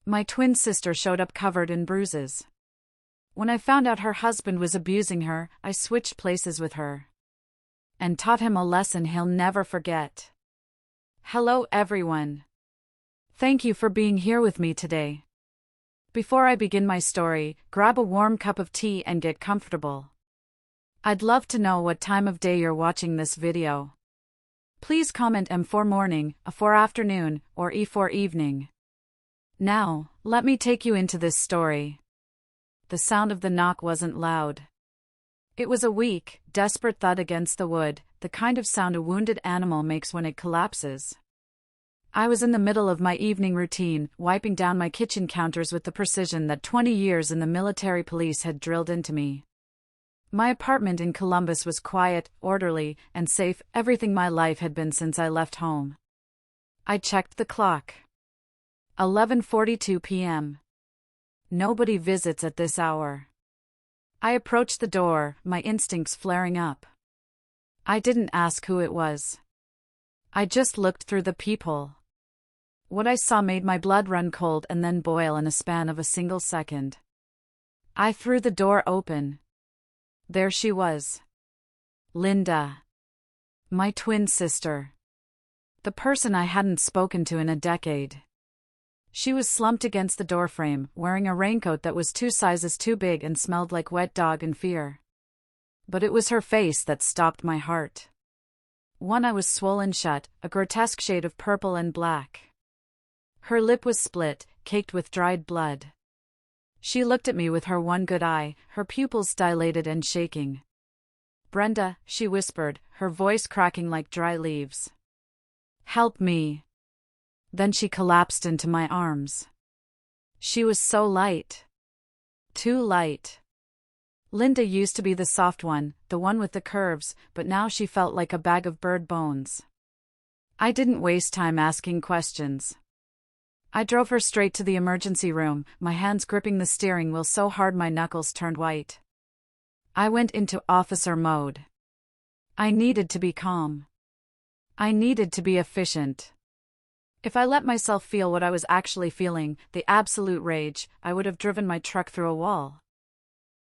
My twin sister showed up covered in bruises. When I found out her husband was abusing her, I switched places with her and taught him a lesson he'll never forget. Hello, everyone. Thank you for being here with me today. Before I begin my story, grab a warm cup of tea and get comfortable. I'd love to know what time of day you're watching this video. Please comment M for morning, A for afternoon, or E for evening. Now, let me take you into this story. The sound of the knock wasn't loud. It was a weak, desperate thud against the wood, the kind of sound a wounded animal makes when it collapses. I was in the middle of my evening routine, wiping down my kitchen counters with the precision that 20 years in the military police had drilled into me. My apartment in Columbus was quiet, orderly, and safe, everything my life had been since I left home. I checked the clock. 11:42 p.m. Nobody visits at this hour. I approached the door, my instincts flaring up. I didn't ask who it was. I just looked through the peephole. What I saw made my blood run cold and then boil in a span of a single second. I threw the door open. There she was. Linda. My twin sister. The person I hadn't spoken to in a decade. She was slumped against the doorframe, wearing a raincoat that was 2 sizes too big and smelled like wet dog and fear. But it was her face that stopped my heart. One eye was swollen shut, a grotesque shade of purple and black. Her lip was split, caked with dried blood. She looked at me with her one good eye, her pupils dilated and shaking. "Brenda," she whispered, her voice cracking like dry leaves. "Help me." Then she collapsed into my arms. She was so light. Too light. Linda used to be the soft one, the one with the curves, but now she felt like a bag of bird bones. I didn't waste time asking questions. I drove her straight to the emergency room, my hands gripping the steering wheel so hard my knuckles turned white. I went into officer mode. I needed to be calm. I needed to be efficient. If I let myself feel what I was actually feeling, the absolute rage, I would have driven my truck through a wall.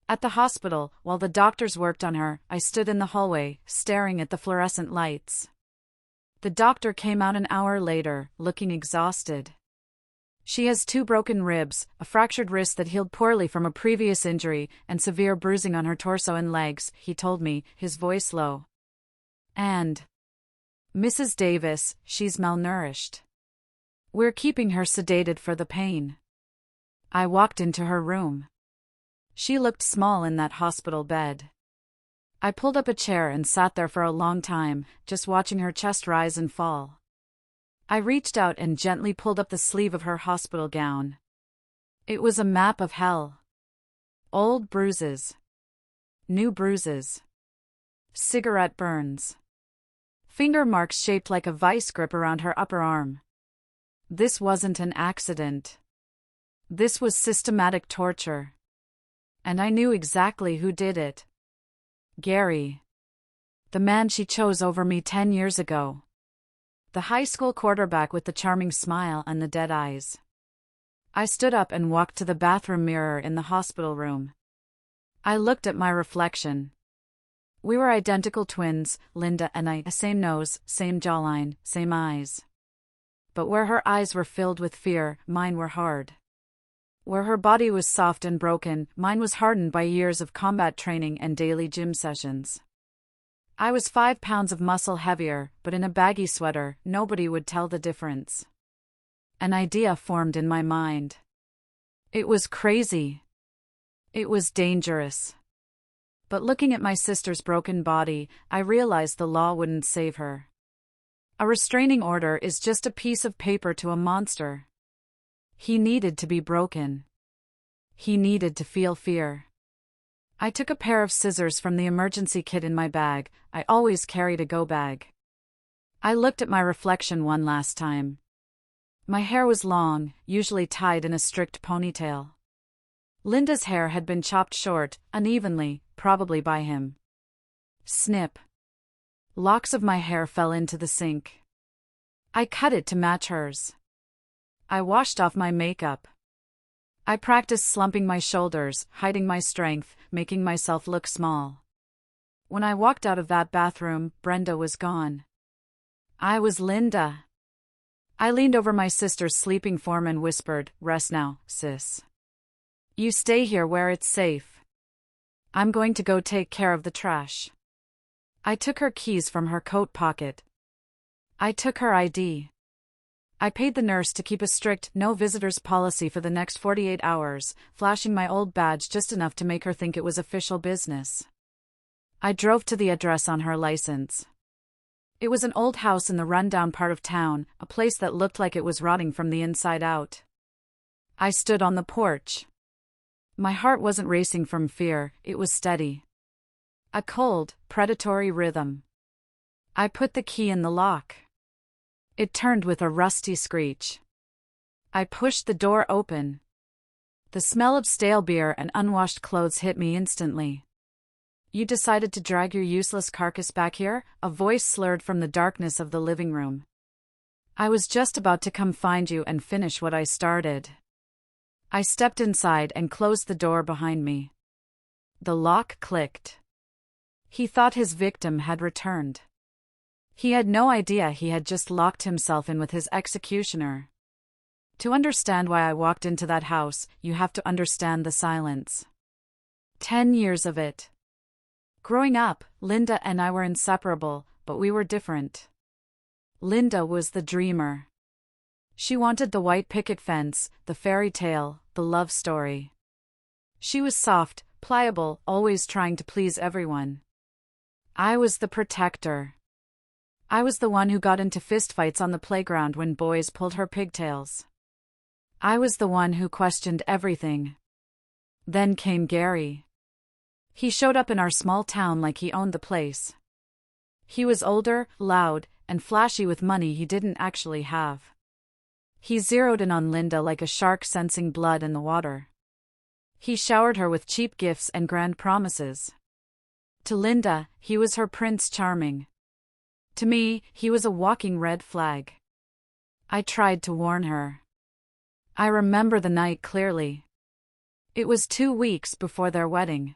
At the hospital, while the doctors worked on her, I stood in the hallway, staring at the fluorescent lights. The doctor came out an hour later, looking exhausted. "She has 2 broken ribs, a fractured wrist that healed poorly from a previous injury, and severe bruising on her torso and legs," he told me, his voice low. "And Mrs. Davis, she's malnourished. We're keeping her sedated for the pain." I walked into her room. She looked small in that hospital bed. I pulled up a chair and sat there for a long time, just watching her chest rise and fall. I reached out and gently pulled up the sleeve of her hospital gown. It was a map of hell. Old bruises. New bruises. Cigarette burns. Finger marks shaped like a vice grip around her upper arm. This wasn't an accident. This was systematic torture. And I knew exactly who did it. Gary. The man she chose over me 10 years ago. The high school quarterback with the charming smile and the dead eyes. I stood up and walked to the bathroom mirror in the hospital room. I looked at my reflection. We were identical twins, Linda and I, same nose, same jawline, same eyes. But where her eyes were filled with fear, mine were hard. Where her body was soft and broken, mine was hardened by years of combat training and daily gym sessions. I was 5 pounds of muscle heavier, but in a baggy sweater, nobody would tell the difference. An idea formed in my mind. It was crazy. It was dangerous. But looking at my sister's broken body, I realized the law wouldn't save her. A restraining order is just a piece of paper to a monster. He needed to be broken. He needed to feel fear. I took a pair of scissors from the emergency kit in my bag. I always carried a go bag. I looked at my reflection one last time. My hair was long, usually tied in a strict ponytail. Linda's hair had been chopped short, unevenly, probably by him. Snip. Locks of my hair fell into the sink. I cut it to match hers. I washed off my makeup. I practiced slumping my shoulders, hiding my strength, making myself look small. When I walked out of that bathroom, Brenda was gone. I was Linda. I leaned over my sister's sleeping form and whispered, "Rest now, sis. You stay here where it's safe. I'm going to go take care of the trash." I took her keys from her coat pocket. I took her ID. I paid the nurse to keep a strict no visitors policy for the next 48 hours, flashing my old badge just enough to make her think it was official business. I drove to the address on her license. It was an old house in the rundown part of town, a place that looked like it was rotting from the inside out. I stood on the porch. My heart wasn't racing from fear, it was steady. A cold, predatory rhythm. I put the key in the lock. It turned with a rusty screech. I pushed the door open. The smell of stale beer and unwashed clothes hit me instantly. "You decided to drag your useless carcass back here?" A voice slurred from the darkness of the living room. "I was just about to come find you and finish what I started." I stepped inside and closed the door behind me. The lock clicked. He thought his victim had returned. He had no idea he had just locked himself in with his executioner. To understand why I walked into that house, you have to understand the silence. 10 years of it. Growing up, Linda and I were inseparable, but we were different. Linda was the dreamer. She wanted the white picket fence, the fairy tale, the love story. She was soft, pliable, always trying to please everyone. I was the protector. I was the one who got into fistfights on the playground when boys pulled her pigtails. I was the one who questioned everything. Then came Gary. He showed up in our small town like he owned the place. He was older, loud, and flashy with money he didn't actually have. He zeroed in on Linda like a shark sensing blood in the water. He showered her with cheap gifts and grand promises. To Linda, he was her Prince Charming. To me, he was a walking red flag. I tried to warn her. I remember the night clearly. It was 2 weeks before their wedding.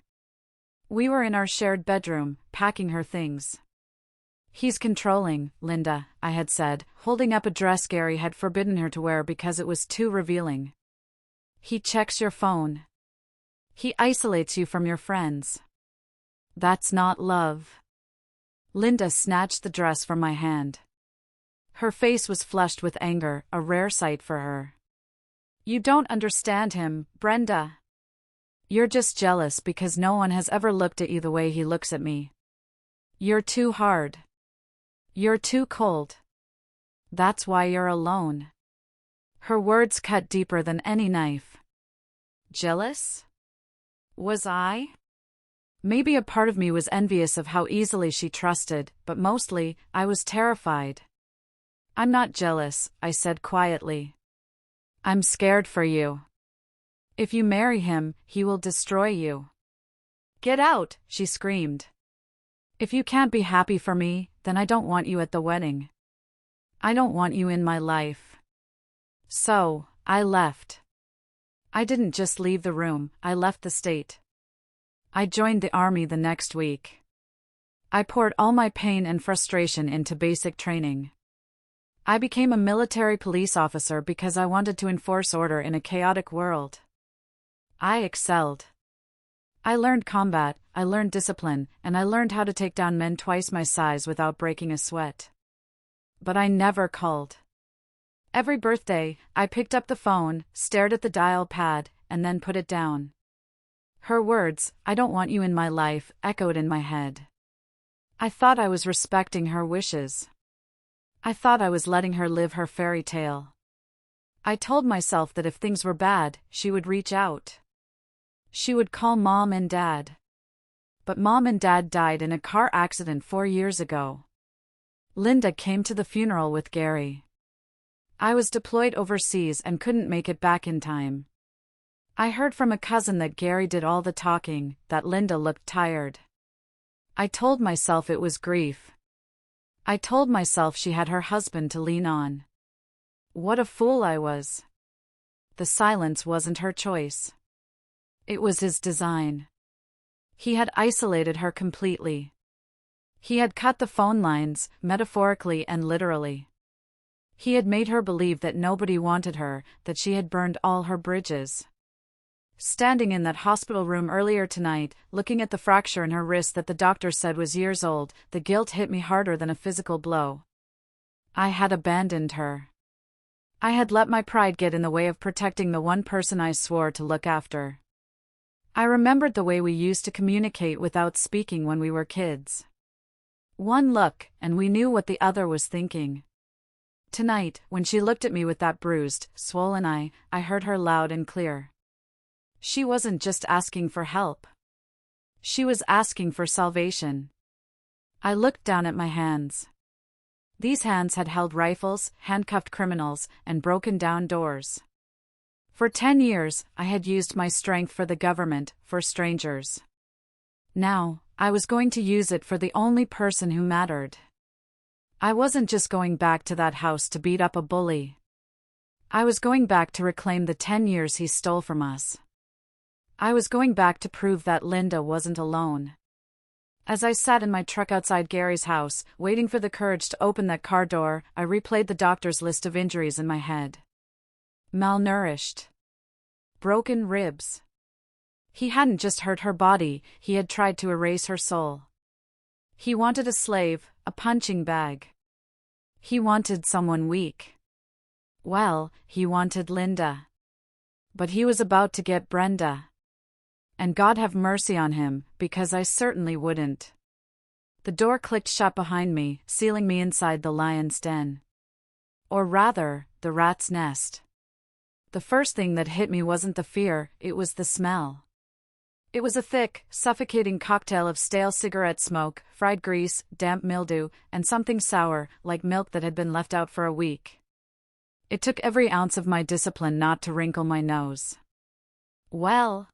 We were in our shared bedroom, packing her things. "He's controlling, Linda," I had said, holding up a dress Gary had forbidden her to wear because it was too revealing. "He checks your phone. He isolates you from your friends. That's not love." Linda snatched the dress from my hand. Her face was flushed with anger, a rare sight for her. "You don't understand him, Brenda. You're just jealous because no one has ever looked at you the way he looks at me. You're too hard. You're too cold. That's why you're alone." Her words cut deeper than any knife. Jealous? Was I? Maybe a part of me was envious of how easily she trusted, but mostly, I was terrified. "I'm not jealous," I said quietly. "I'm scared for you. If you marry him, he will destroy you." "Get out," she screamed. "If you can't be happy for me, then I don't want you at the wedding. I don't want you in my life." So, I left. I didn't just leave the room, I left the state. I joined the army the next week. I poured all my pain and frustration into basic training. I became a military police officer because I wanted to enforce order in a chaotic world. I excelled. I learned combat, I learned discipline, and I learned how to take down men twice my size without breaking a sweat. But I never called. Every birthday, I picked up the phone, stared at the dial pad, and then put it down. Her words, "I don't want you in my life," echoed in my head. I thought I was respecting her wishes. I thought I was letting her live her fairy tale. I told myself that if things were bad, she would reach out. She would call Mom and Dad. But Mom and Dad died in a car accident 4 years ago. Linda came to the funeral with Gary. I was deployed overseas and couldn't make it back in time. I heard from a cousin that Gary did all the talking, that Linda looked tired. I told myself it was grief. I told myself she had her husband to lean on. What a fool I was. the silence wasn't her choice. It was his design. He had isolated her completely. He had cut the phone lines, metaphorically and literally. He had made her believe that nobody wanted her, that she had burned all her bridges. Standing in that hospital room earlier tonight, looking at the fracture in her wrist that the doctor said was years old, the guilt hit me harder than a physical blow. I had abandoned her. I had let my pride get in the way of protecting the one person I swore to look after. I remembered the way we used to communicate without speaking when we were kids. One look, and we knew what the other was thinking. Tonight, when she looked at me with that bruised, swollen eye, I heard her loud and clear. She wasn't just asking for help. She was asking for salvation. I looked down at my hands. These hands had held rifles, handcuffed criminals, and broken down doors. For 10 years, I had used my strength for the government, for strangers. Now, I was going to use it for the only person who mattered. I wasn't just going back to that house to beat up a bully. I was going back to reclaim the 10 years he stole from us. I was going back to prove that Linda wasn't alone. As I sat in my truck outside Gary's house, waiting for the courage to open that car door, I replayed the doctor's list of injuries in my head. Malnourished. Broken ribs. He hadn't just hurt her body, he had tried to erase her soul. He wanted a slave, a punching bag. He wanted someone weak. Well, he wanted Linda. But he was about to get Brenda. And God have mercy on him, because I certainly wouldn't. The door clicked shut behind me, sealing me inside the lion's den. Or rather, the rat's nest. The first thing that hit me wasn't the fear, it was the smell. It was a thick, suffocating cocktail of stale cigarette smoke, fried grease, damp mildew, and something sour, like milk that had been left out for a week. It took every ounce of my discipline not to wrinkle my nose. Well,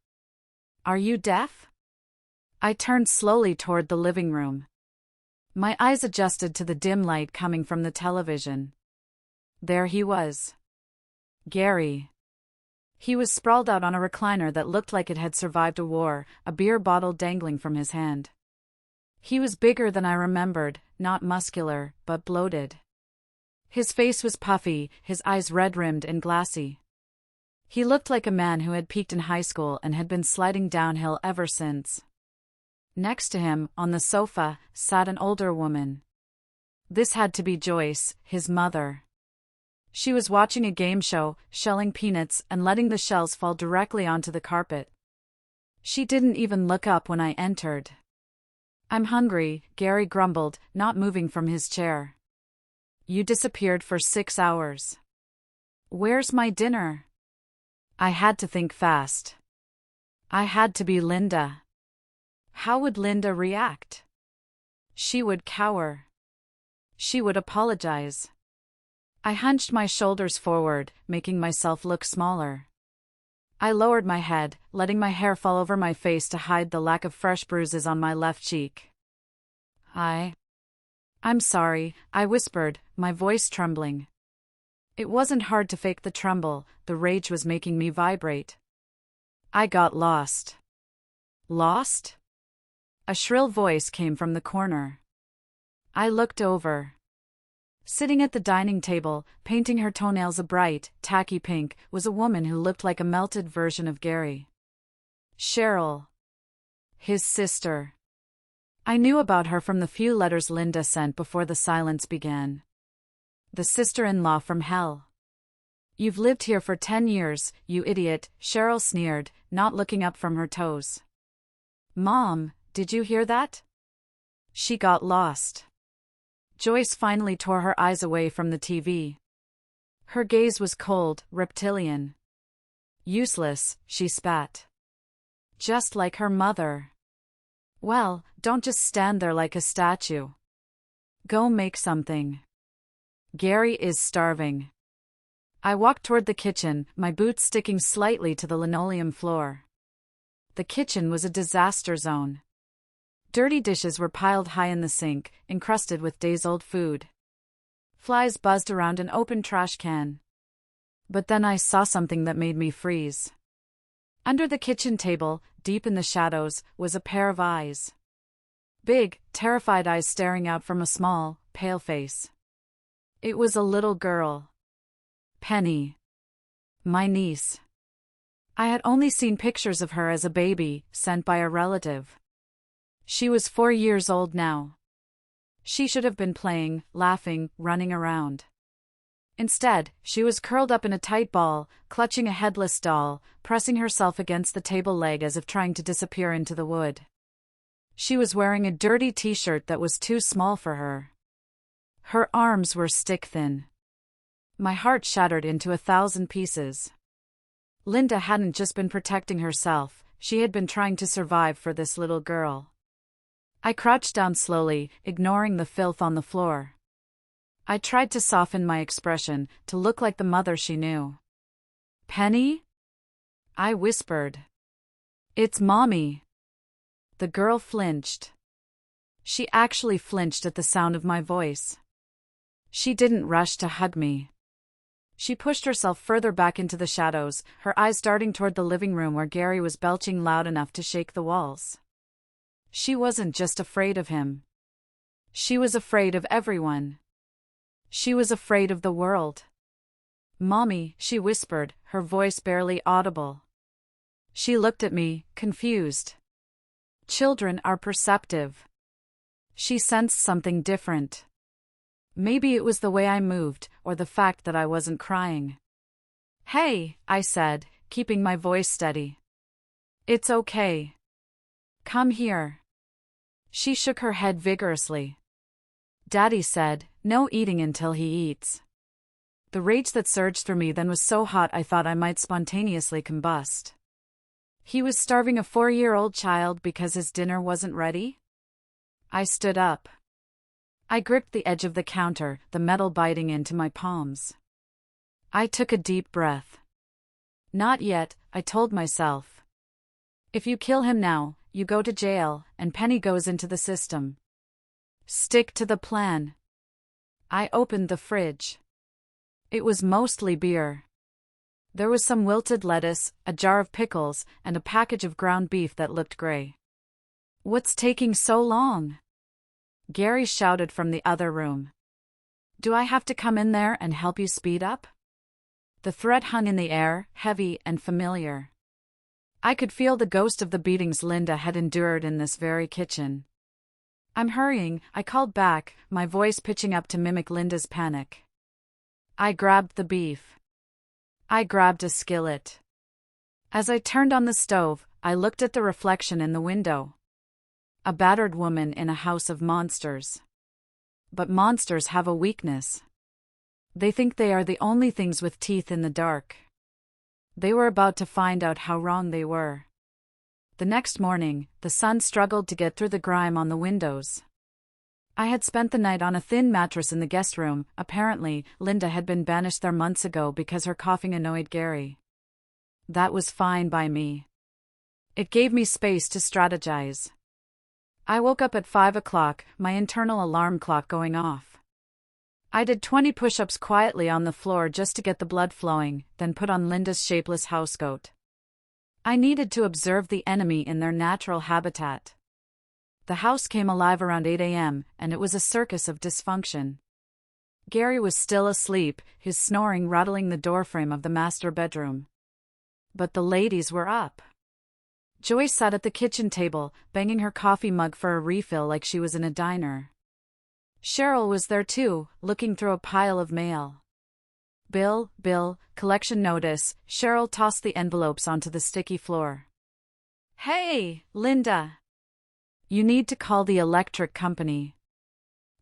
are you deaf? I turned slowly toward the living room. My eyes adjusted to the dim light coming from the television. There he was. Gary. He was sprawled out on a recliner that looked like it had survived a war, a beer bottle dangling from his hand. He was bigger than I remembered, not muscular, but bloated. His face was puffy, his eyes red-rimmed and glassy. He looked like a man who had peaked in high school and had been sliding downhill ever since. Next to him, on the sofa, sat an older woman. This had to be Joyce, his mother. She was watching a game show, shelling peanuts and letting the shells fall directly onto the carpet. She didn't even look up when I entered. "I'm hungry," Gary grumbled, not moving from his chair. "You disappeared for 6 hours. Where's my dinner?" I had to think fast. I had to be Linda. How would Linda react? She would cower. She would apologize. I hunched my shoulders forward, making myself look smaller. I lowered my head, letting my hair fall over my face to hide the lack of fresh bruises on my left cheek. I'm sorry, I whispered, my voice trembling. It wasn't hard to fake the tremble, the rage was making me vibrate. I got lost. Lost? A shrill voice came from the corner. I looked over. Sitting at the dining table, painting her toenails a bright, tacky pink, was a woman who looked like a melted version of Gary. Cheryl. His sister. I knew about her from the few letters Linda sent before the silence began. The sister-in-law from hell. "You've lived here for 10 years, you idiot," Cheryl sneered, not looking up from her toes. "Mom, did you hear that?" She got lost. Joyce finally tore her eyes away from the TV. Her gaze was cold, reptilian. "Useless," she spat. "Just like her mother." "Well, don't just stand there like a statue. Go make something. Gary is starving." I walked toward the kitchen, my boots sticking slightly to the linoleum floor. The kitchen was a disaster zone. Dirty dishes were piled high in the sink, encrusted with days-old food. Flies buzzed around an open trash can. But then I saw something that made me freeze. Under the kitchen table, deep in the shadows, was a pair of eyes. Big, terrified eyes staring out from a small, pale face. It was a little girl. Penny. My niece. I had only seen pictures of her as a baby, sent by a relative. She was 4 years old now. She should have been playing, laughing, running around. Instead, she was curled up in a tight ball, clutching a headless doll, pressing herself against the table leg as if trying to disappear into the wood. She was wearing a dirty t-shirt that was too small for her. Her arms were stick-thin. My heart shattered into 1,000 pieces. Linda hadn't just been protecting herself, she had been trying to survive for this little girl. I crouched down slowly, ignoring the filth on the floor. I tried to soften my expression, to look like the mother she knew. "Penny?" I whispered. "It's Mommy." The girl flinched. She actually flinched at the sound of my voice. She didn't rush to hug me. She pushed herself further back into the shadows, her eyes darting toward the living room where Gary was belching loud enough to shake the walls. She wasn't just afraid of him. She was afraid of everyone. She was afraid of the world. "Mommy," she whispered, her voice barely audible. She looked at me, confused. Children are perceptive. She sensed something different. Maybe it was the way I moved, or the fact that I wasn't crying. "Hey," I said, keeping my voice steady. "It's okay. Come here." She shook her head vigorously. "Daddy said, no eating until he eats." The rage that surged through me then was so hot I thought I might spontaneously combust. He was starving a 4-year-old child because his dinner wasn't ready? I stood up. I gripped the edge of the counter, the metal biting into my palms. I took a deep breath. "Not yet," I told myself. "If you kill him now, you go to jail, and Penny goes into the system. Stick to the plan." I opened the fridge. It was mostly beer. There was some wilted lettuce, a jar of pickles, and a package of ground beef that looked gray. "What's taking so long?" Gary shouted from the other room. "Do I have to come in there and help you speed up?" The threat hung in the air, heavy and familiar. I could feel the ghost of the beatings Linda had endured in this very kitchen. "I'm hurrying," I called back, my voice pitching up to mimic Linda's panic. I grabbed the beef. I grabbed a skillet. As I turned on the stove, I looked at the reflection in the window. A battered woman in a house of monsters. But monsters have a weakness. They think they are the only things with teeth in the dark. They were about to find out how wrong they were. The next morning, the sun struggled to get through the grime on the windows. I had spent the night on a thin mattress in the guest room. Apparently, Linda had been banished there months ago because her coughing annoyed Gary. That was fine by me. It gave me space to strategize. I woke up at 5 o'clock, my internal alarm clock going off. I did 20 push-ups quietly on the floor just to get the blood flowing, then put on Linda's shapeless housecoat. I needed to observe the enemy in their natural habitat. The house came alive around 8 a.m., and it was a circus of dysfunction. Gary was still asleep, his snoring rattling the doorframe of the master bedroom. But the ladies were up. Joyce sat at the kitchen table, banging her coffee mug for a refill like she was in a diner. Cheryl was there too, looking through a pile of mail. Bill, collection notice." Cheryl tossed the envelopes onto the sticky floor. "Hey, Linda. You need to call the electric company.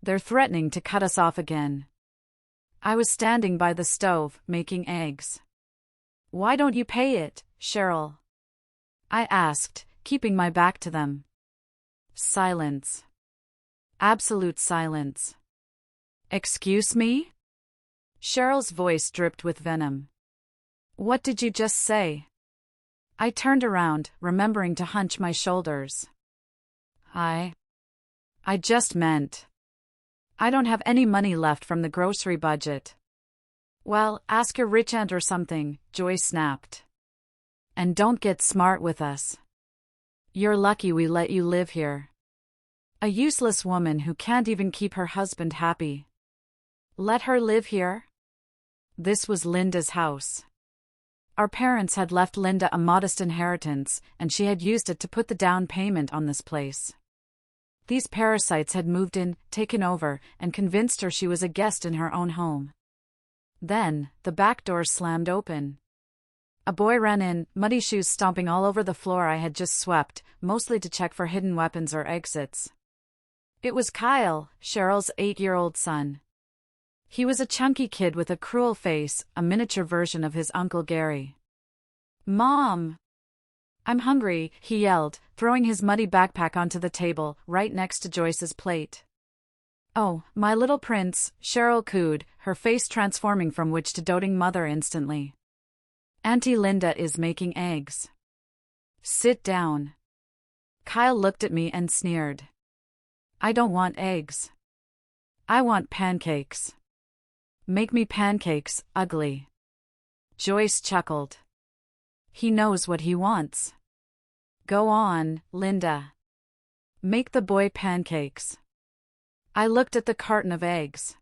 They're threatening to cut us off again." I was standing by the stove, making eggs. "Why don't you pay it, Cheryl?" I asked, keeping my back to them. Silence. Absolute silence. "Excuse me?" Cheryl's voice dripped with venom. "What did you just say?" I turned around, remembering to hunch my shoulders. I just meant, I don't have any money left from the grocery budget. Well, ask your rich aunt or something, Joyce snapped. And don't get smart with us. You're lucky we let you live here. A useless woman who can't even keep her husband happy. Let her live here? This was Linda's house. Our parents had left Linda a modest inheritance, and she had used it to put the down payment on this place. These parasites had moved in, taken over, and convinced her she was a guest in her own home. Then, the back door slammed open. A boy ran in, muddy shoes stomping all over the floor I had just swept, mostly to check for hidden weapons or exits. It was Kyle, Cheryl's 8-year-old son. He was a chunky kid with a cruel face, a miniature version of his Uncle Gary. "Mom! I'm hungry," he yelled, throwing his muddy backpack onto the table, right next to Joyce's plate. "Oh, my little prince," Cheryl cooed, her face transforming from witch to doting mother instantly. "Auntie Linda is making eggs. Sit down." Kyle looked at me and sneered. "I don't want eggs. I want pancakes. Make me pancakes, ugly." Joyce chuckled. "He knows what he wants. Go on, Linda. Make the boy pancakes." I looked at the carton of eggs.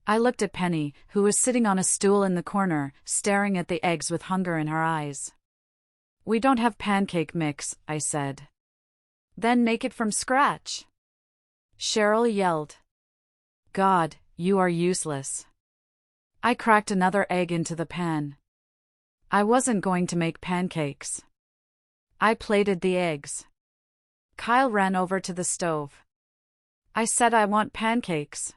I looked at Penny, who was sitting on a stool in the corner, staring at the eggs with hunger in her eyes. "We don't have pancake mix," I said. "Then make it from scratch." Cheryl yelled. "God, you are useless." I cracked another egg into the pan. I wasn't going to make pancakes. I plated the eggs. Kyle ran over to the stove. "I said I want pancakes."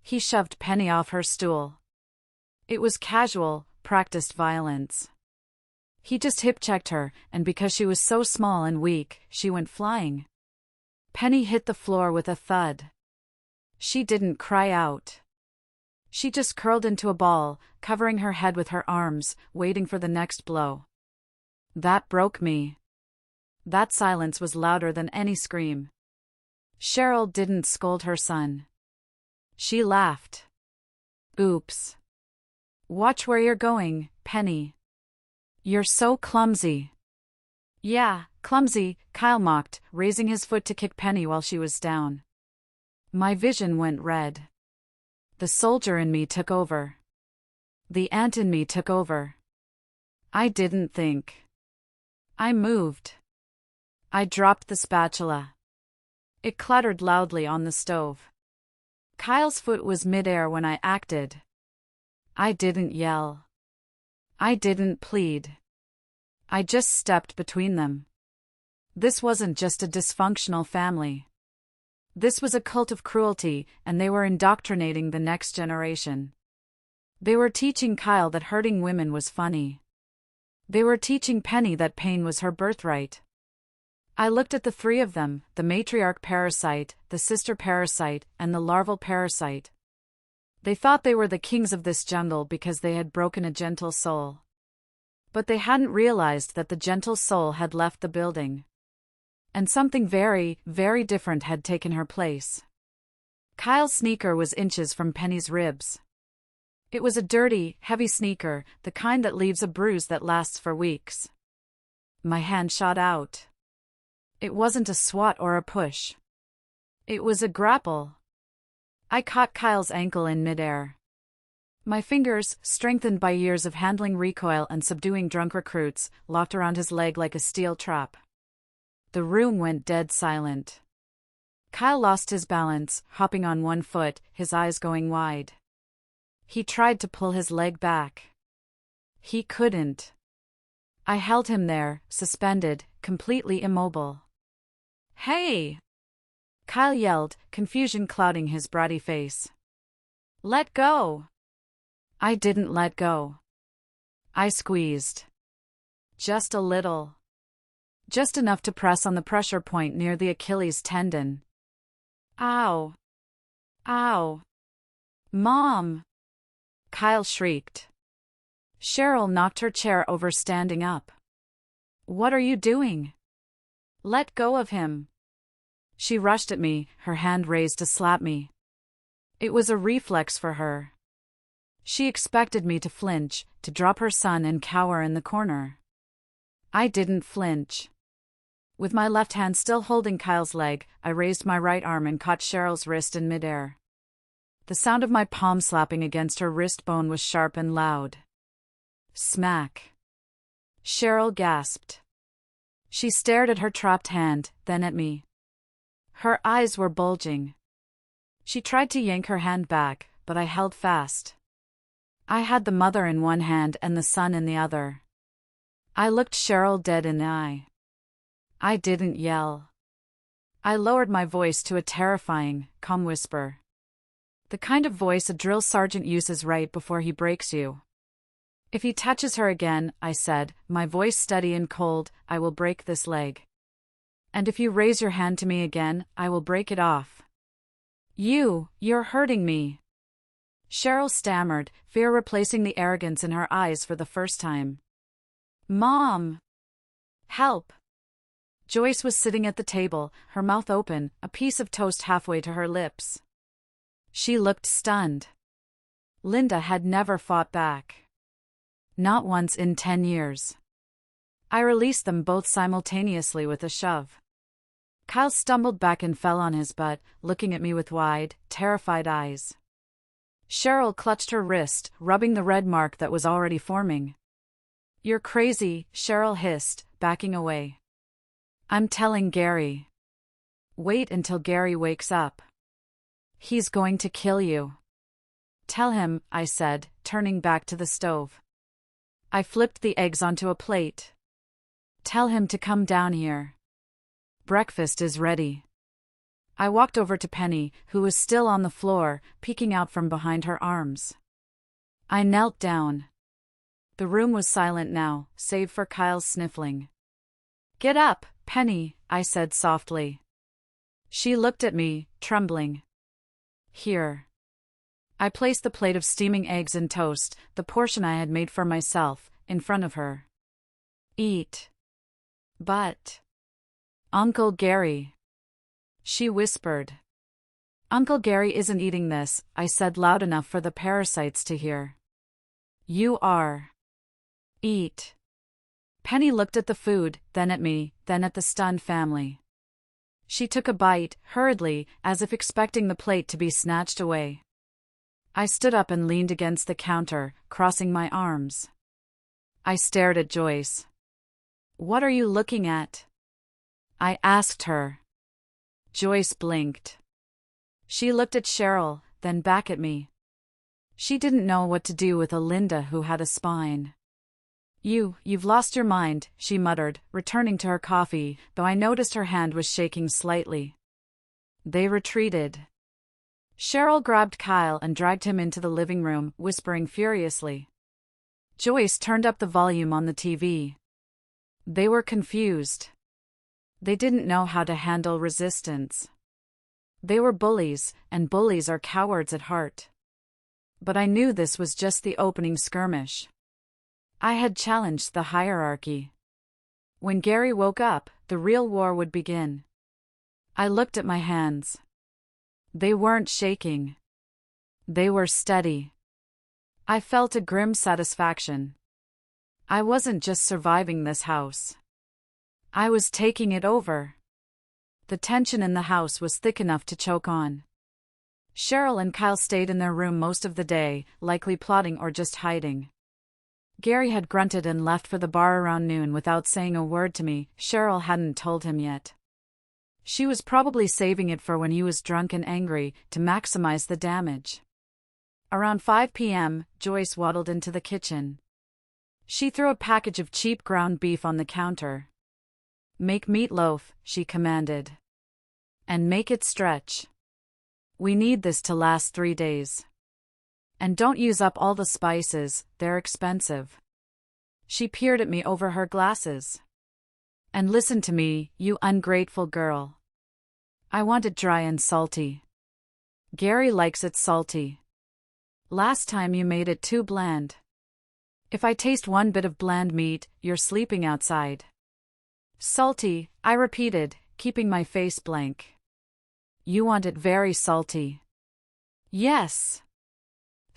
He shoved Penny off her stool. It was casual, practiced violence. He just hip-checked her, and because she was so small and weak, she went flying. Penny hit the floor with a thud. She didn't cry out. She just curled into a ball, covering her head with her arms, waiting for the next blow. That broke me. That silence was louder than any scream. Cheryl didn't scold her son. She laughed. "Oops. Watch where you're going, Penny. You're so clumsy." "Yeah, clumsy," Kyle mocked, raising his foot to kick Penny while she was down. My vision went red. The soldier in me took over. The ant in me took over. I didn't think. I moved. I dropped the spatula. It clattered loudly on the stove. Kyle's foot was midair when I acted. I didn't yell. I didn't plead. I just stepped between them. This wasn't just a dysfunctional family. This was a cult of cruelty, and they were indoctrinating the next generation. They were teaching Kyle that hurting women was funny. They were teaching Penny that pain was her birthright. I looked at the three of them, the matriarch parasite, the sister parasite, and the larval parasite. They thought they were the kings of this jungle because they had broken a gentle soul. But they hadn't realized that the gentle soul had left the building. And something very, very different had taken her place. Kyle's sneaker was inches from Penny's ribs. It was a dirty, heavy sneaker, the kind that leaves a bruise that lasts for weeks. My hand shot out. It wasn't a swat or a push. It was a grapple. I caught Kyle's ankle in midair. My fingers, strengthened by years of handling recoil and subduing drunk recruits, locked around his leg like a steel trap. The room went dead silent. Kyle lost his balance, hopping on one foot, his eyes going wide. He tried to pull his leg back. He couldn't. I held him there, suspended, completely immobile. "Hey!" Kyle yelled, confusion clouding his bratty face. "Let go!" I didn't let go. I squeezed. Just a little. Just enough to press on the pressure point near the Achilles tendon. "Ow! Ow! Mom!" Kyle shrieked. Cheryl knocked her chair over, standing up. "What are you doing? Let go of him." She rushed at me, her hand raised to slap me. It was a reflex for her. She expected me to flinch, to drop her son and cower in the corner. I didn't flinch. With my left hand still holding Kyle's leg, I raised my right arm and caught Cheryl's wrist in midair. The sound of my palm slapping against her wrist bone was sharp and loud. Smack. Cheryl gasped. She stared at her trapped hand, then at me. Her eyes were bulging. She tried to yank her hand back, but I held fast. I had the mother in one hand and the son in the other. I looked Cheryl dead in the eye. I didn't yell. I lowered my voice to a terrifying, calm whisper. The kind of voice a drill sergeant uses right before he breaks you. If he touches her again, I said, my voice steady and cold, I will break this leg. And if you raise your hand to me again, I will break it off. You're hurting me. Cheryl stammered, fear replacing the arrogance in her eyes for the first time. Mom! Help! Joyce was sitting at the table, her mouth open, a piece of toast halfway to her lips. She looked stunned. Linda had never fought back. Not once in 10 years. I released them both simultaneously with a shove. Kyle stumbled back and fell on his butt, looking at me with wide, terrified eyes. Cheryl clutched her wrist, rubbing the red mark that was already forming. You're crazy, Cheryl hissed, backing away. I'm telling Gary. Wait until Gary wakes up. He's going to kill you. Tell him, I said, turning back to the stove. I flipped the eggs onto a plate. Tell him to come down here. Breakfast is ready. I walked over to Penny, who was still on the floor, peeking out from behind her arms. I knelt down. The room was silent now, save for Kyle's sniffling. Get up, Penny, I said softly. She looked at me, trembling. Here. I placed the plate of steaming eggs and toast, the portion I had made for myself, in front of her. Eat. But. Uncle Gary. She whispered. Uncle Gary isn't eating this, I said loud enough for the parasites to hear. You are. Eat. Penny looked at the food, then at me, then at the stunned family. She took a bite, hurriedly, as if expecting the plate to be snatched away. I stood up and leaned against the counter, crossing my arms. I stared at Joyce. What are you looking at? I asked her. Joyce blinked. She looked at Cheryl, then back at me. She didn't know what to do with a Linda who had a spine. You've lost your mind, she muttered, returning to her coffee, though I noticed her hand was shaking slightly. They retreated. Cheryl grabbed Kyle and dragged him into the living room, whispering furiously. Joyce turned up the volume on the TV. They were confused. They didn't know how to handle resistance. They were bullies, and bullies are cowards at heart. But I knew this was just the opening skirmish. I had challenged the hierarchy. When Gary woke up, the real war would begin. I looked at my hands. They weren't shaking. They were steady. I felt a grim satisfaction. I wasn't just surviving this house. I was taking it over. The tension in the house was thick enough to choke on. Cheryl and Kyle stayed in their room most of the day, likely plotting or just hiding. Gary had grunted and left for the bar around noon without saying a word to me. Cheryl hadn't told him yet. She was probably saving it for when he was drunk and angry, to maximize the damage. Around 5 p.m., Joyce waddled into the kitchen. She threw a package of cheap ground beef on the counter. Make meatloaf, she commanded. And make it stretch. We need this to last 3 days. And don't use up all the spices, they're expensive. She peered at me over her glasses. And listen to me, you ungrateful girl. I want it dry and salty. Gary likes it salty. Last time you made it too bland. If I taste one bit of bland meat, you're sleeping outside. Salty, I repeated, keeping my face blank. You want it very salty. Yes.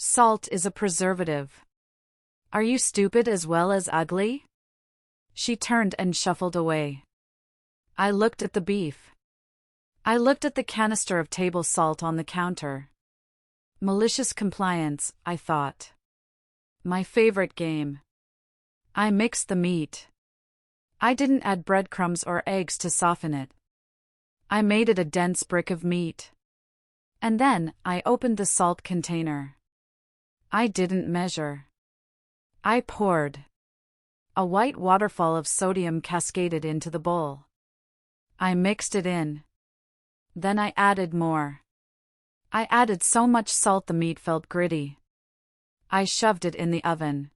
Salt is a preservative. Are you stupid as well as ugly? She turned and shuffled away. I looked at the beef. I looked at the canister of table salt on the counter. Malicious compliance, I thought. My favorite game. I mixed the meat. I didn't add breadcrumbs or eggs to soften it. I made it a dense brick of meat. And then, I opened the salt container. I didn't measure. I poured. A white waterfall of sodium cascaded into the bowl. I mixed it in. Then I added more. I added so much salt the meat felt gritty. I shoved it in the oven.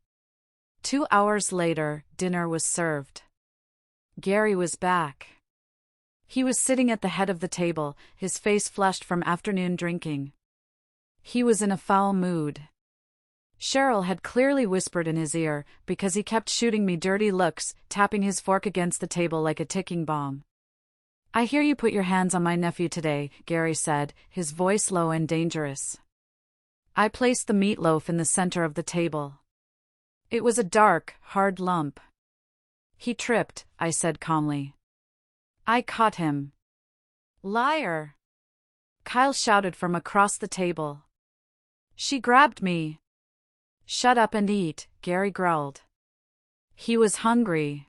2 hours later, dinner was served. Gary was back. He was sitting at the head of the table, his face flushed from afternoon drinking. He was in a foul mood. Cheryl had clearly whispered in his ear, because he kept shooting me dirty looks, tapping his fork against the table like a ticking bomb. I hear you put your hands on my nephew today, Gary said, his voice low and dangerous. I placed the meatloaf in the center of the table. It was a dark, hard lump. He tripped, I said calmly. I caught him. Liar! Kyle shouted from across the table. She grabbed me. Shut up and eat, Gary growled. He was hungry.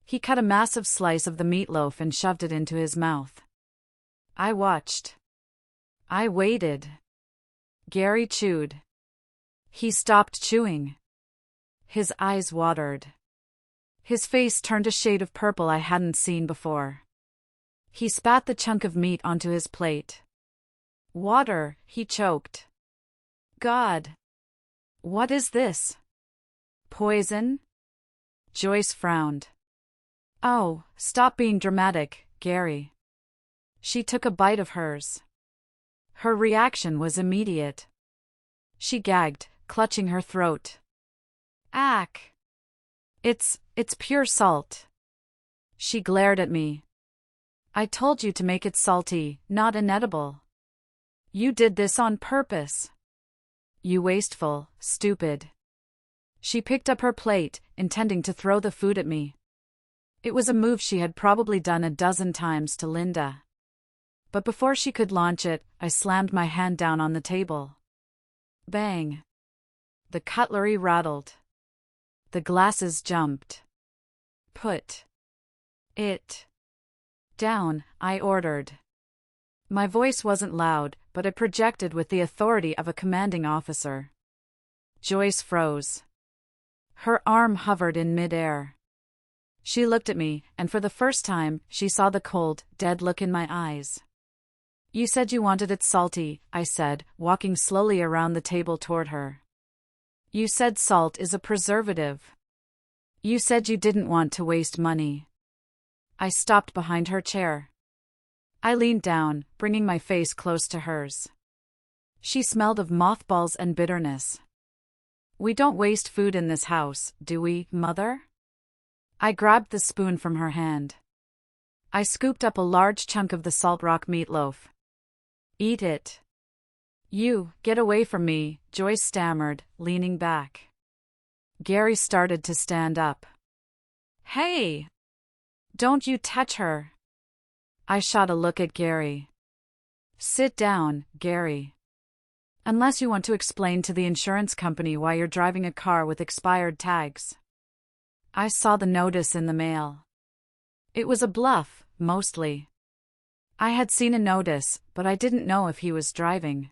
He cut a massive slice of the meatloaf and shoved it into his mouth. I watched. I waited. Gary chewed. He stopped chewing. His eyes watered. His face turned a shade of purple I hadn't seen before. He spat the chunk of meat onto his plate. Water, he choked. God! What is this? Poison? Joyce frowned. Oh, stop being dramatic, Gary. She took a bite of hers. Her reaction was immediate. She gagged, clutching her throat. Ack! It's pure salt. She glared at me. I told you to make it salty, not inedible. You did this on purpose. You wasteful, stupid. She picked up her plate, intending to throw the food at me. It was a move she had probably done a dozen times to Linda. But before she could launch it, I slammed my hand down on the table. Bang! The cutlery rattled. The glasses jumped. Put it down, I ordered. My voice wasn't loud, but it projected with the authority of a commanding officer. Joyce froze. Her arm hovered in midair. She looked at me, and for the first time, she saw the cold, dead look in my eyes. You said you wanted it salty, I said, walking slowly around the table toward her. You said salt is a preservative. You said you didn't want to waste money. I stopped behind her chair. I leaned down, bringing my face close to hers. She smelled of mothballs and bitterness. We don't waste food in this house, do we, Mother? I grabbed the spoon from her hand. I scooped up a large chunk of the salt rock meatloaf. Eat it. You, get away from me, Joyce stammered, leaning back. Gary started to stand up. Hey! Don't you touch her. I shot a look at Gary. Sit down, Gary. Unless you want to explain to the insurance company why you're driving a car with expired tags. I saw the notice in the mail. It was a bluff, mostly. I had seen a notice, but I didn't know if he was driving.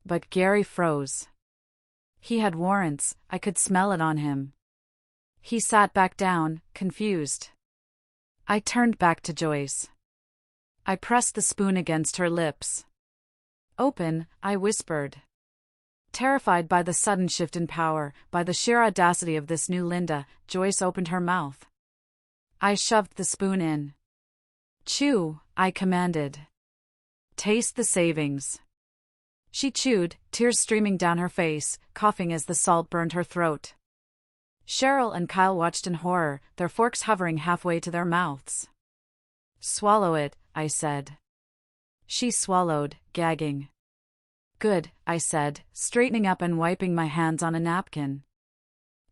But Gary froze. He had warrants, I could smell it on him. He sat back down, confused. I turned back to Joyce. I pressed the spoon against her lips. Open, I whispered. Terrified by the sudden shift in power, by the sheer audacity of this new Linda, Joyce opened her mouth. I shoved the spoon in. Chew, I commanded. Taste the savings. She chewed, tears streaming down her face, coughing as the salt burned her throat. Cheryl and Kyle watched in horror, their forks hovering halfway to their mouths. Swallow it, I said. She swallowed, gagging. Good, I said, straightening up and wiping my hands on a napkin.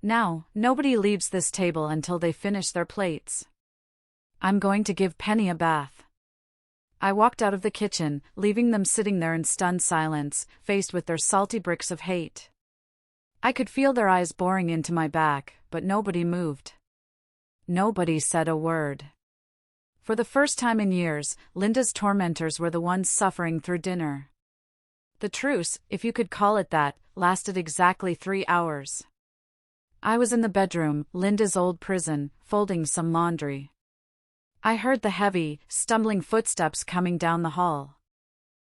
Now, nobody leaves this table until they finish their plates. I'm going to give Penny a bath. I walked out of the kitchen, leaving them sitting there in stunned silence, faced with their salty bricks of hate. I could feel their eyes boring into my back, but nobody moved. Nobody said a word. For the first time in years, Linda's tormentors were the ones suffering through dinner. The truce, if you could call it that, lasted exactly 3 hours. I was in the bedroom, Linda's old prison, folding some laundry. I heard the heavy, stumbling footsteps coming down the hall.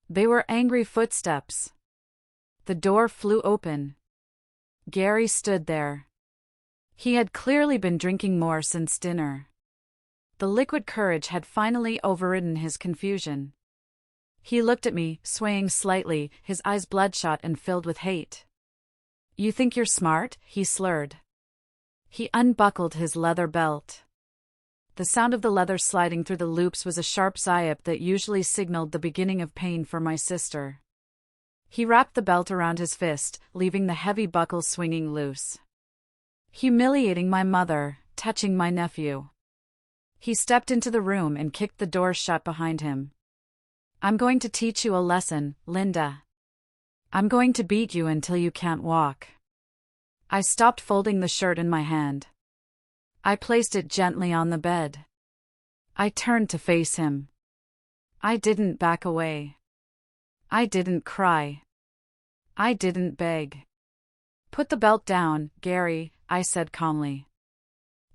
They were angry footsteps. The door flew open. Gary stood there. He had clearly been drinking more since dinner. The liquid courage had finally overridden his confusion. He looked at me, swaying slightly, his eyes bloodshot and filled with hate. "You think you're smart?" he slurred. He unbuckled his leather belt. The sound of the leather sliding through the loops was a sharp zayap that usually signaled the beginning of pain for my sister. He wrapped the belt around his fist, leaving the heavy buckle swinging loose. Humiliating my mother, touching my nephew. He stepped into the room and kicked the door shut behind him. "I'm going to teach you a lesson, Linda. I'm going to beat you until you can't walk." I stopped folding the shirt in my hand. I placed it gently on the bed. I turned to face him. I didn't back away. I didn't cry. I didn't beg. "Put the belt down, Gary," I said calmly.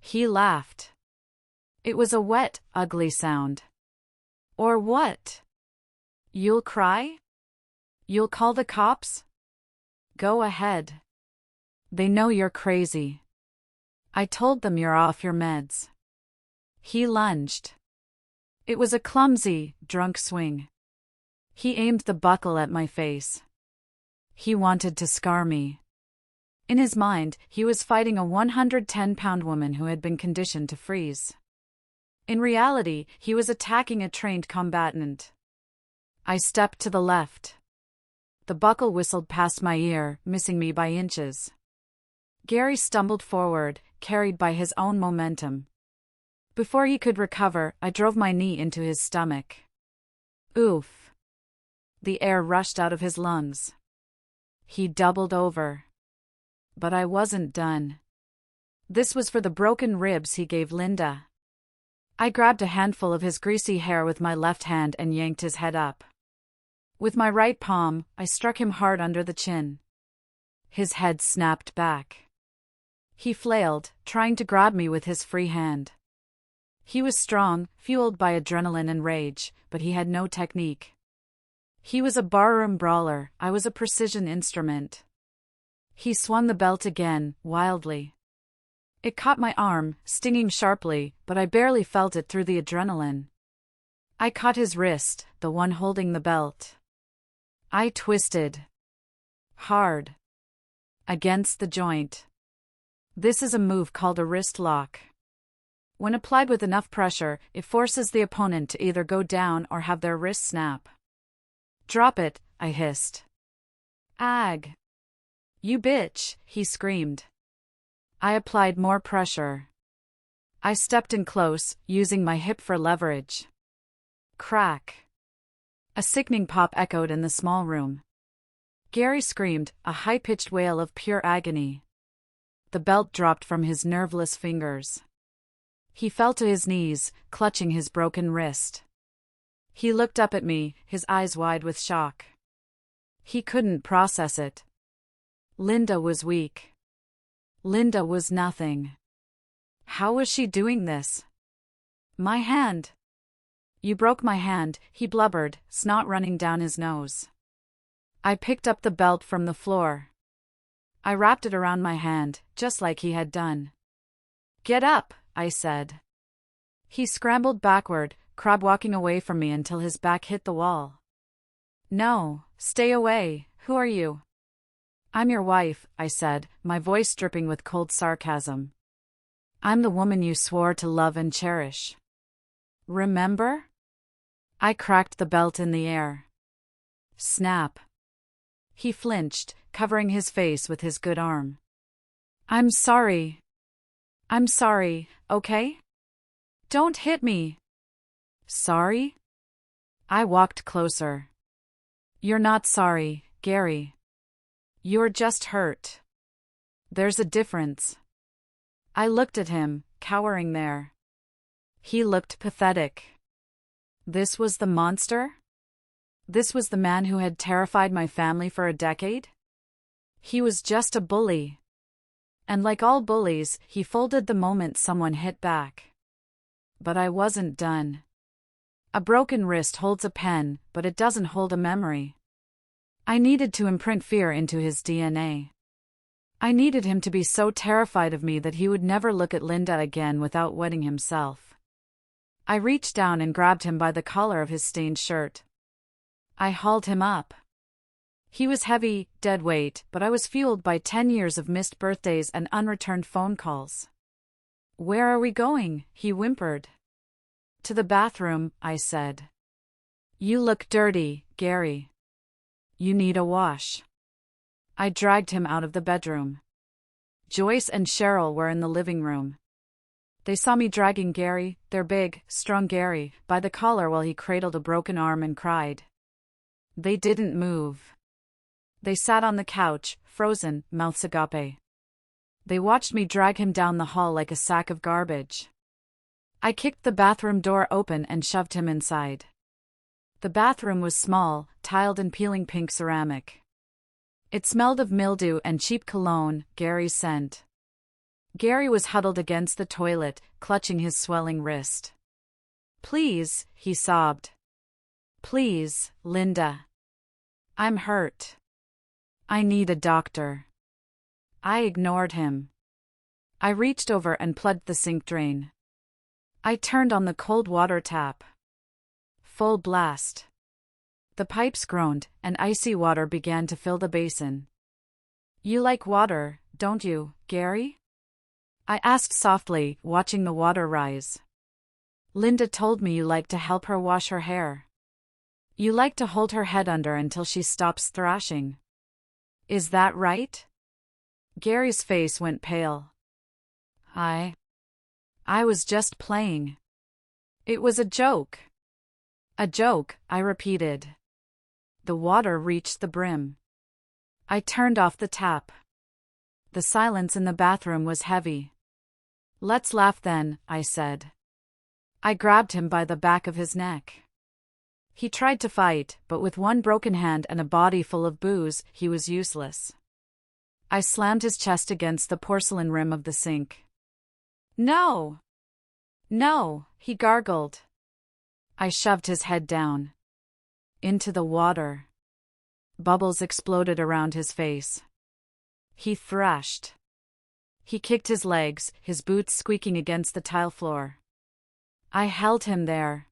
He laughed. It was a wet, ugly sound. "Or what? You'll cry? You'll call the cops? Go ahead. They know you're crazy. I told them you're off your meds." He lunged. It was a clumsy, drunk swing. He aimed the buckle at my face. He wanted to scar me. In his mind, he was fighting a 110-pound woman who had been conditioned to freeze. In reality, he was attacking a trained combatant. I stepped to the left. The buckle whistled past my ear, missing me by inches. Gary stumbled forward, carried by his own momentum. Before he could recover, I drove my knee into his stomach. Oof. The air rushed out of his lungs. He doubled over. But I wasn't done. This was for the broken ribs he gave Linda. I grabbed a handful of his greasy hair with my left hand and yanked his head up. With my right palm, I struck him hard under the chin. His head snapped back. He flailed, trying to grab me with his free hand. He was strong, fueled by adrenaline and rage, but he had no technique. He was a barroom brawler, I was a precision instrument. He swung the belt again, wildly. It caught my arm, stinging sharply, but I barely felt it through the adrenaline. I caught his wrist, the one holding the belt. I twisted. Hard. Against the joint. This is a move called a wrist lock. When applied with enough pressure, it forces the opponent to either go down or have their wrist snap. "Drop it," I hissed. "Ag. You bitch," he screamed. I applied more pressure. I stepped in close, using my hip for leverage. Crack. A sickening pop echoed in the small room. Gary screamed, a high-pitched wail of pure agony. The belt dropped from his nerveless fingers. He fell to his knees, clutching his broken wrist. He looked up at me, his eyes wide with shock. He couldn't process it. Linda was weak. Linda was nothing. How was she doing this? My hand. You broke my hand, he blubbered, snot running down his nose. I picked up the belt from the floor. I wrapped it around my hand, just like he had done. Get up, I said. He scrambled backward, crab walking away from me until his back hit the wall. No, stay away, who are you? I'm your wife, I said, my voice dripping with cold sarcasm. I'm the woman you swore to love and cherish. Remember? I cracked the belt in the air. Snap. He flinched, covering his face with his good arm. I'm sorry. I'm sorry, okay? Don't hit me. Sorry? I walked closer. You're not sorry, Gary. You're just hurt. There's a difference. I looked at him, cowering there. He looked pathetic. This was the monster? This was the man who had terrified my family for a decade? He was just a bully. And like all bullies, he folded the moment someone hit back. But I wasn't done. A broken wrist holds a pen, but it doesn't hold a memory. I needed to imprint fear into his DNA. I needed him to be so terrified of me that he would never look at Linda again without wetting himself. I reached down and grabbed him by the collar of his stained shirt. I hauled him up. He was heavy, dead weight, but I was fueled by 10 years of missed birthdays and unreturned phone calls. Where are we going? He whimpered. To the bathroom, I said. You look dirty, Gary. You need a wash. I dragged him out of the bedroom. Joyce and Cheryl were in the living room. They saw me dragging Gary, their big, strong Gary, by the collar while he cradled a broken arm and cried. They didn't move. They sat on the couch, frozen, mouths agape. They watched me drag him down the hall like a sack of garbage. I kicked the bathroom door open and shoved him inside. The bathroom was small, tiled and peeling pink ceramic. It smelled of mildew and cheap cologne, Gary's scent. Gary was huddled against the toilet, clutching his swelling wrist. Please, he sobbed. Please, Linda. I'm hurt. I need a doctor. I ignored him. I reached over and plugged the sink drain. I turned on the cold water tap. Full blast. The pipes groaned, and icy water began to fill the basin. You like water, don't you, Gary? I asked softly, watching the water rise. Linda told me you like to help her wash her hair. You like to hold her head under until she stops thrashing. Is that right? Gary's face went pale. I was just playing. It was a joke. A joke, I repeated. The water reached the brim. I turned off the tap. The silence in the bathroom was heavy. Let's laugh then, I said. I grabbed him by the back of his neck. He tried to fight, but with one broken hand and a body full of booze, he was useless. I slammed his chest against the porcelain rim of the sink. No! No, he gargled. I shoved his head down. Into the water. Bubbles exploded around his face. He thrashed. He kicked his legs, his boots squeaking against the tile floor. I held him there.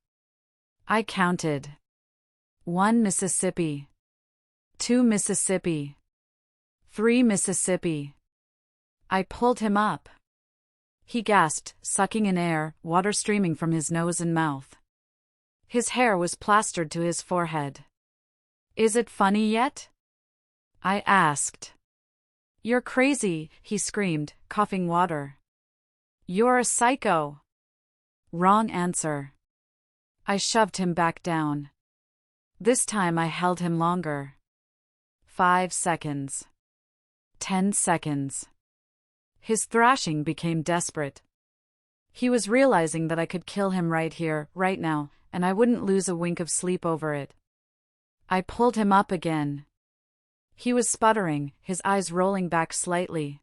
I counted. 1 Mississippi. 2 Mississippi. 3 Mississippi. I pulled him up. He gasped, sucking in air, water streaming from his nose and mouth. His hair was plastered to his forehead. Is it funny yet? I asked. You're crazy, he screamed, coughing water. You're a psycho. Wrong answer. I shoved him back down. This time I held him longer. 5 seconds. 10 seconds. His thrashing became desperate. He was realizing that I could kill him right here, right now, and I wouldn't lose a wink of sleep over it. I pulled him up again. He was sputtering, his eyes rolling back slightly.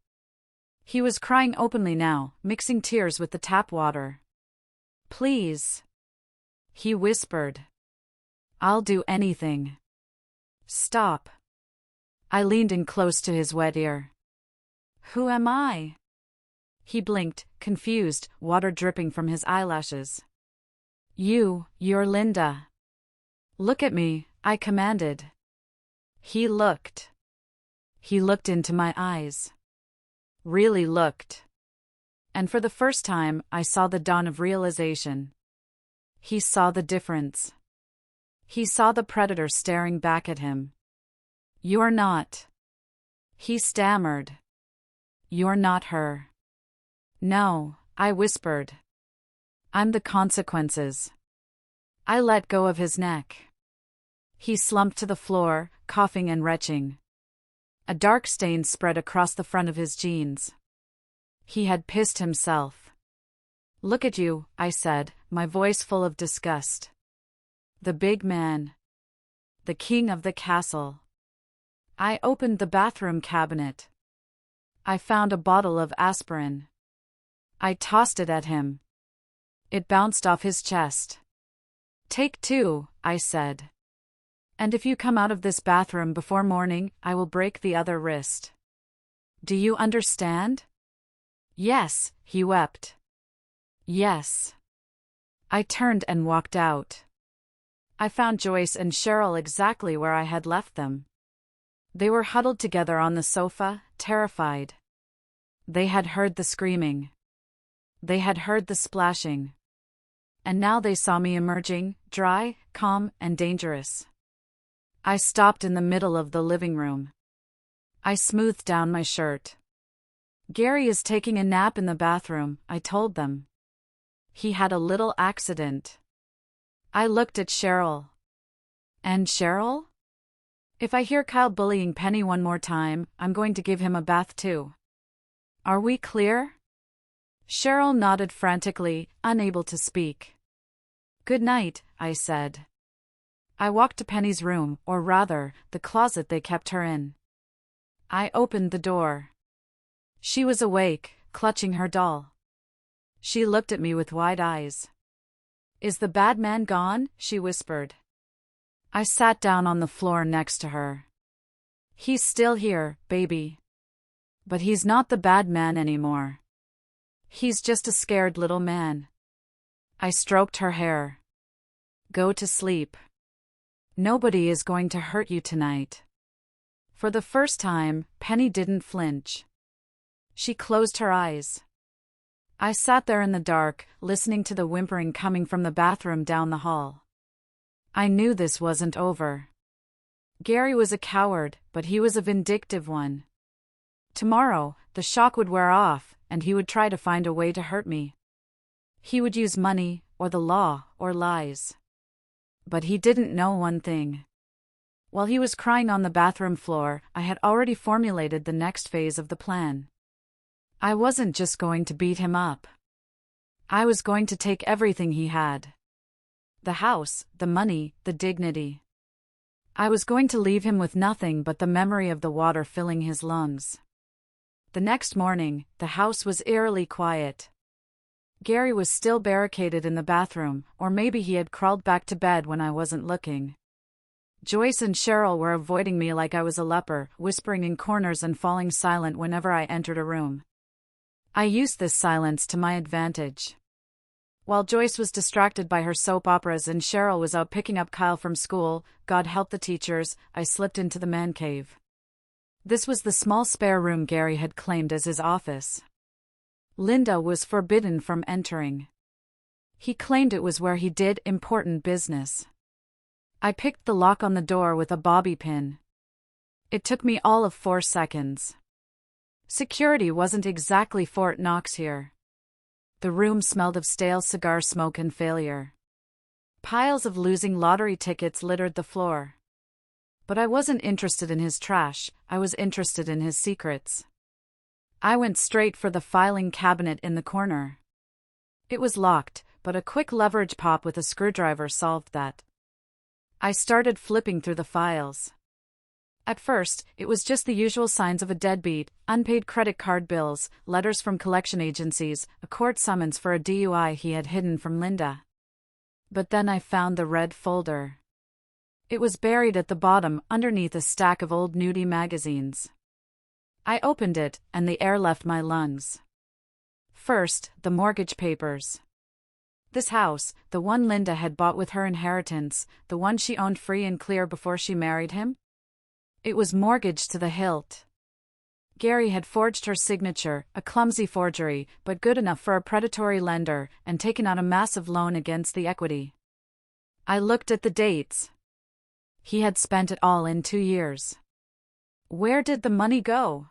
He was crying openly now, mixing tears with the tap water. Please. He whispered. I'll do anything. Stop. I leaned in close to his wet ear. Who am I? He blinked, confused, water dripping from his eyelashes. You're Linda. Look at me, I commanded. He looked. He looked into my eyes. Really looked. And for the first time, I saw the dawn of realization. He saw the difference. He saw the predator staring back at him. You're not. He stammered. You're not her. No, I whispered. I'm the consequences. I let go of his neck. He slumped to the floor, coughing and retching. A dark stain spread across the front of his jeans. He had pissed himself. Look at you, I said, my voice full of disgust. The big man. The king of the castle. I opened the bathroom cabinet. I found a bottle of aspirin. I tossed it at him. It bounced off his chest. Take 2, I said. And if you come out of this bathroom before morning, I will break the other wrist. Do you understand? Yes, he wept. Yes. I turned and walked out. I found Joyce and Cheryl exactly where I had left them. They were huddled together on the sofa, terrified. They had heard the screaming. They had heard the splashing. And now they saw me emerging, dry, calm, and dangerous. I stopped in the middle of the living room. I smoothed down my shirt. Gary is taking a nap in the bathroom, I told them. He had a little accident. I looked at Cheryl. And Cheryl? If I hear Kyle bullying Penny one more time, I'm going to give him a bath too. Are we clear? Cheryl nodded frantically, unable to speak. Good night, I said. I walked to Penny's room, or rather, the closet they kept her in. I opened the door. She was awake, clutching her doll. She looked at me with wide eyes. Is the bad man gone? She whispered. I sat down on the floor next to her. He's still here, baby. But he's not the bad man anymore. He's just a scared little man. I stroked her hair. Go to sleep. Nobody is going to hurt you tonight. For the first time, Penny didn't flinch. She closed her eyes. I sat there in the dark, listening to the whimpering coming from the bathroom down the hall. I knew this wasn't over. Gary was a coward, but he was a vindictive one. Tomorrow, the shock would wear off, and he would try to find a way to hurt me. He would use money, or the law, or lies. But he didn't know one thing. While he was crying on the bathroom floor, I had already formulated the next phase of the plan. I wasn't just going to beat him up. I was going to take everything he had. The house, the money, the dignity. I was going to leave him with nothing but the memory of the water filling his lungs. The next morning, the house was eerily quiet. Gary was still barricaded in the bathroom, or maybe he had crawled back to bed when I wasn't looking. Joyce and Cheryl were avoiding me like I was a leper, whispering in corners and falling silent whenever I entered a room. I used this silence to my advantage. While Joyce was distracted by her soap operas and Cheryl was out picking up Kyle from school, God help the teachers, I slipped into the man cave. This was the small spare room Gary had claimed as his office. Linda was forbidden from entering. He claimed it was where he did important business. I picked the lock on the door with a bobby pin. It took me all of 4 seconds. Security wasn't exactly Fort Knox here. The room smelled of stale cigar smoke and failure. Piles of losing lottery tickets littered the floor. But I wasn't interested in his trash, I was interested in his secrets. I went straight for the filing cabinet in the corner. It was locked, but a quick leverage pop with a screwdriver solved that. I started flipping through the files. At first, it was just the usual signs of a deadbeat: unpaid credit card bills, letters from collection agencies, a court summons for a DUI he had hidden from Linda. But then I found the red folder. It was buried at the bottom, underneath a stack of old nudie magazines. I opened it, and the air left my lungs. First, the mortgage papers. This house, the one Linda had bought with her inheritance, the one she owned free and clear before she married him? It was mortgaged to the hilt. Gary had forged her signature, a clumsy forgery, but good enough for a predatory lender, and taken out a massive loan against the equity. I looked at the dates. He had spent it all in 2 years. Where did the money go?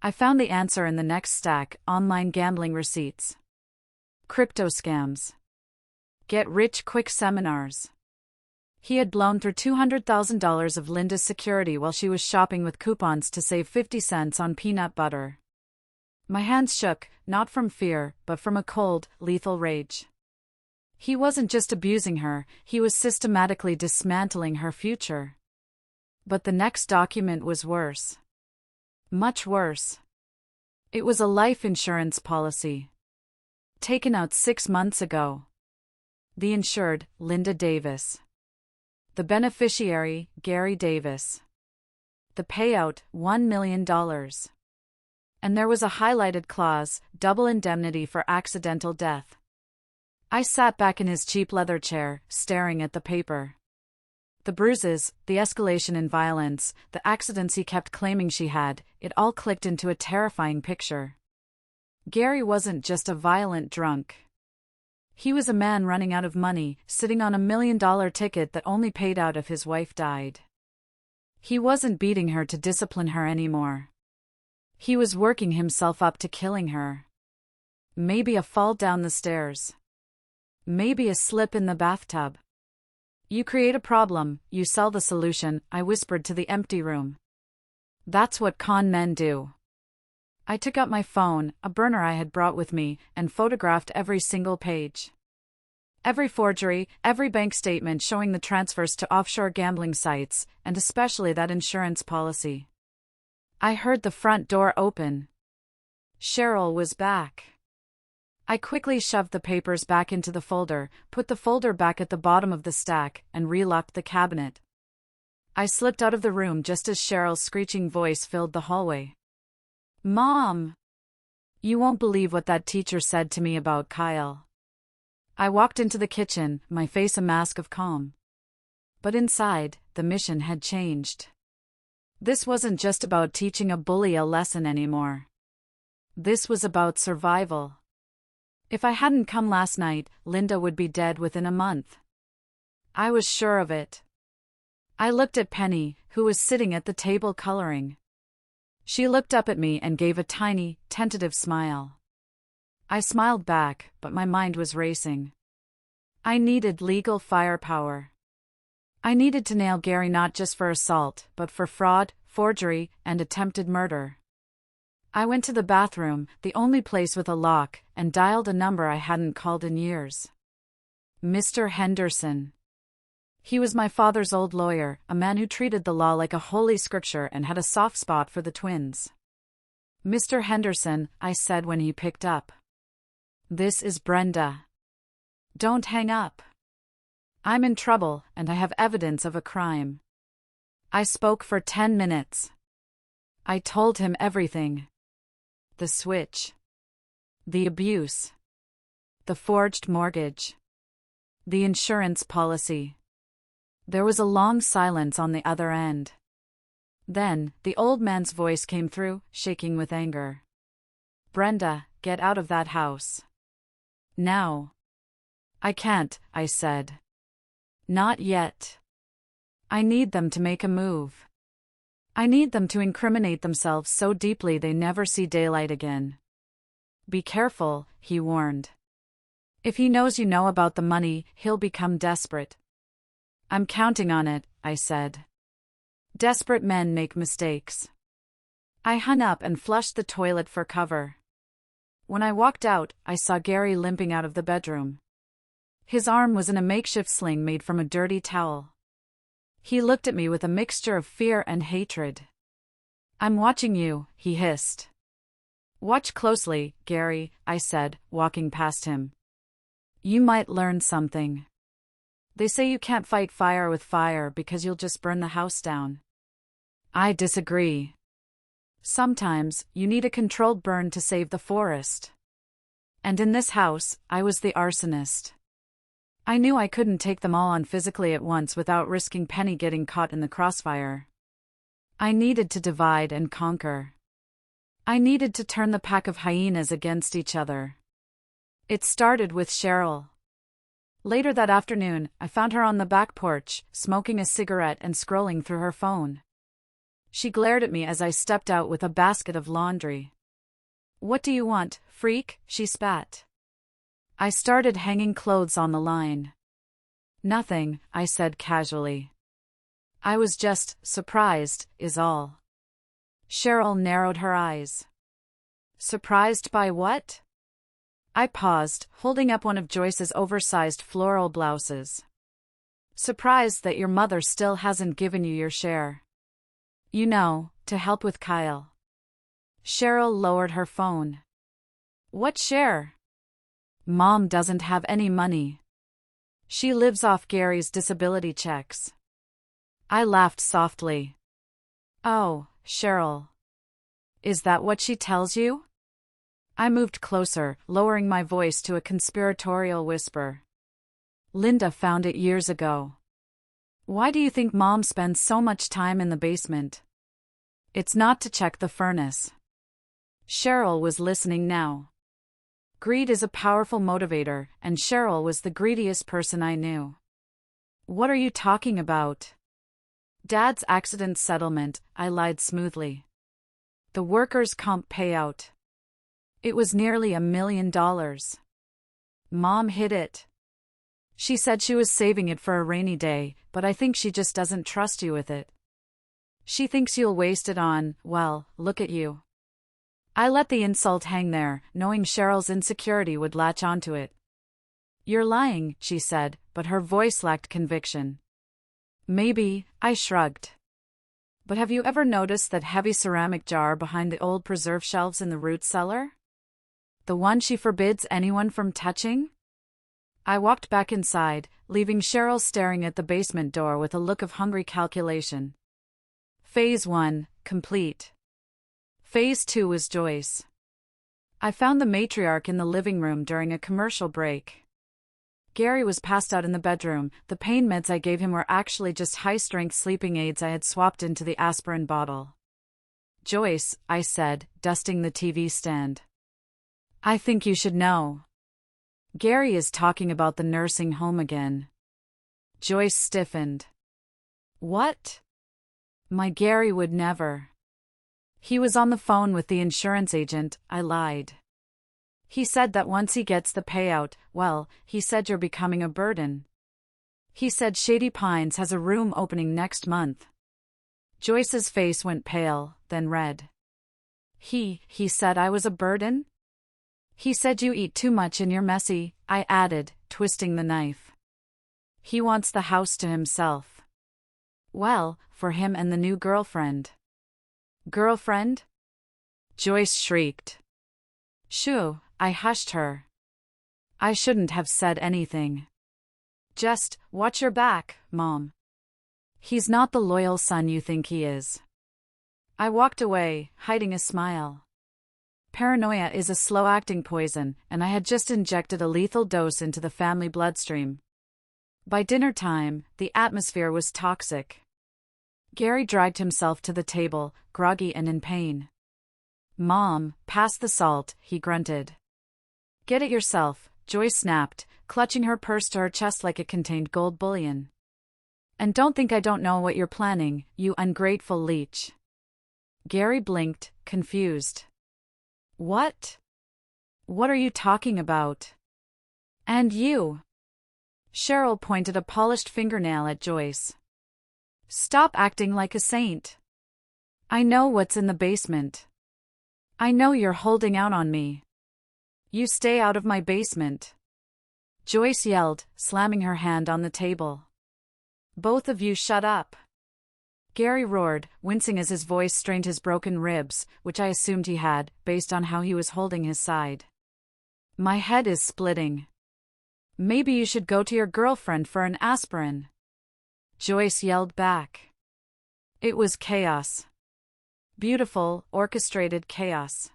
I found the answer in the next stack: online gambling receipts. Crypto scams. Get rich quick seminars. He had blown through $200,000 of Linda's security while she was shopping with coupons to save 50 cents on peanut butter. My hands shook, not from fear, but from a cold, lethal rage. He wasn't just abusing her, he was systematically dismantling her future. But the next document was worse. Much worse. It was a life insurance policy. Taken out 6 months ago. The insured, Linda Davis. The beneficiary, Gary Davis. The payout, $1 million. And there was a highlighted clause: double indemnity for accidental death. I sat back in his cheap leather chair, staring at the paper. The bruises, the escalation in violence, the accidents he kept claiming she had, it all clicked into a terrifying picture. Gary wasn't just a violent drunk. He was a man running out of money, sitting on $1 million ticket that only paid out if his wife died. He wasn't beating her to discipline her anymore. He was working himself up to killing her. Maybe a fall down the stairs. Maybe a slip in the bathtub. You create a problem, you sell the solution, I whispered to the empty room. That's what con men do. I took out my phone, a burner I had brought with me, and photographed every single page. Every forgery, every bank statement showing the transfers to offshore gambling sites, and especially that insurance policy. I heard the front door open. Cheryl was back. I quickly shoved the papers back into the folder, put the folder back at the bottom of the stack, and relocked the cabinet. I slipped out of the room just as Cheryl's screeching voice filled the hallway. Mom! You won't believe what that teacher said to me about Kyle. I walked into the kitchen, my face a mask of calm. But inside, the mission had changed. This wasn't just about teaching a bully a lesson anymore. This was about survival. If I hadn't come last night, Linda would be dead within a month. I was sure of it. I looked at Penny, who was sitting at the table coloring. She looked up at me and gave a tiny, tentative smile. I smiled back, but my mind was racing. I needed legal firepower. I needed to nail Gary not just for assault, but for fraud, forgery, and attempted murder. I went to the bathroom, the only place with a lock, and dialed a number I hadn't called in years. Mr. Henderson. He was my father's old lawyer, a man who treated the law like a holy scripture and had a soft spot for the twins. Mr. Henderson, I said when he picked up. This is Brenda. Don't hang up. I'm in trouble, and I have evidence of a crime. I spoke for 10 minutes. I told him everything. The switch. The abuse. The forged mortgage. The insurance policy. There was a long silence on the other end. Then, the old man's voice came through, shaking with anger. Brenda, get out of that house. Now. I can't, I said. Not yet. I need them to make a move. I need them to incriminate themselves so deeply they never see daylight again. Be careful, he warned. If he knows you know about the money, he'll become desperate. I'm counting on it, I said. Desperate men make mistakes. I hung up and flushed the toilet for cover. When I walked out, I saw Gary limping out of the bedroom. His arm was in a makeshift sling made from a dirty towel. He looked at me with a mixture of fear and hatred. I'm watching you, he hissed. Watch closely, Gary, I said, walking past him. You might learn something. They say you can't fight fire with fire because you'll just burn the house down. I disagree. Sometimes, you need a controlled burn to save the forest. And in this house, I was the arsonist. I knew I couldn't take them all on physically at once without risking Penny getting caught in the crossfire. I needed to divide and conquer. I needed to turn the pack of hyenas against each other. It started with Cheryl. Later that afternoon, I found her on the back porch, smoking a cigarette and scrolling through her phone. She glared at me as I stepped out with a basket of laundry. "What do you want, freak?" she spat. I started hanging clothes on the line. "Nothing," I said casually. "I was just surprised, is all." Cheryl narrowed her eyes. "Surprised by what?" I paused, holding up one of Joyce's oversized floral blouses. "Surprised that your mother still hasn't given you your share. You know, to help with Kyle." Cheryl lowered her phone. "What share?" "Mom doesn't have any money. She lives off Gary's disability checks." I laughed softly. "Oh, Cheryl. Is that what she tells you?" I moved closer, lowering my voice to a conspiratorial whisper. "Linda found it years ago. Why do you think Mom spends so much time in the basement?" "It's not to check the furnace." Cheryl was listening now. Greed is a powerful motivator, and Cheryl was the greediest person I knew. "What are you talking about?" "Dad's accident settlement," I lied smoothly. "The workers' comp payout. It was nearly $1 million. Mom hid it. She said she was saving it for a rainy day, but I think she just doesn't trust you with it. She thinks you'll waste it on, well, look at you." I let the insult hang there, knowing Cheryl's insecurity would latch onto it. "You're lying," she said, but her voice lacked conviction. "Maybe," I shrugged. "But have you ever noticed that heavy ceramic jar behind the old preserve shelves in the root cellar? The one she forbids anyone from touching?" I walked back inside, leaving Cheryl staring at the basement door with a look of hungry calculation. Phase 1, complete. Phase 2 was Joyce. I found the matriarch in the living room during a commercial break. Gary was passed out in the bedroom. The pain meds I gave him were actually just high-strength sleeping aids I had swapped into the aspirin bottle. "Joyce," I said, dusting the TV stand. "I think you should know. Gary is talking about the nursing home again." Joyce stiffened. "What?" "My Gary would never." "He was on the phone with the insurance agent," I lied. "He said that once he gets the payout, well, he said you're becoming a burden. He said Shady Pines has a room opening next month." Joyce's face went pale, then red. He said I was a burden?" "He said you eat too much and you're messy," I added, twisting the knife. "He wants the house to himself." "Well, for him and the new girlfriend." "Girlfriend?" Joyce shrieked. "Shoo," I hushed her. I shouldn't have said anything. "Just watch your back, Mom. He's not the loyal son you think he is." I walked away, hiding a smile. Paranoia is a slow-acting poison, and I had just injected a lethal dose into the family bloodstream. By dinner time, the atmosphere was toxic. Gary dragged himself to the table, groggy and in pain. "Mom, pass the salt," he grunted. "Get it yourself," Joyce snapped, clutching her purse to her chest like it contained gold bullion. "And don't think I don't know what you're planning, you ungrateful leech." Gary blinked, confused. "What? What are you talking about?" "And you?" Cheryl pointed a polished fingernail at Joyce. "Stop acting like a saint. I know what's in the basement. I know you're holding out on me. You stay out of my basement." Joyce yelled, slamming her hand on the table. "Both of you shut up." Gary roared, wincing as his voice strained his broken ribs, which I assumed he had, based on how he was holding his side. "My head is splitting. Maybe you should go to your girlfriend for an aspirin." Joyce yelled back. It was chaos. Beautiful, orchestrated chaos.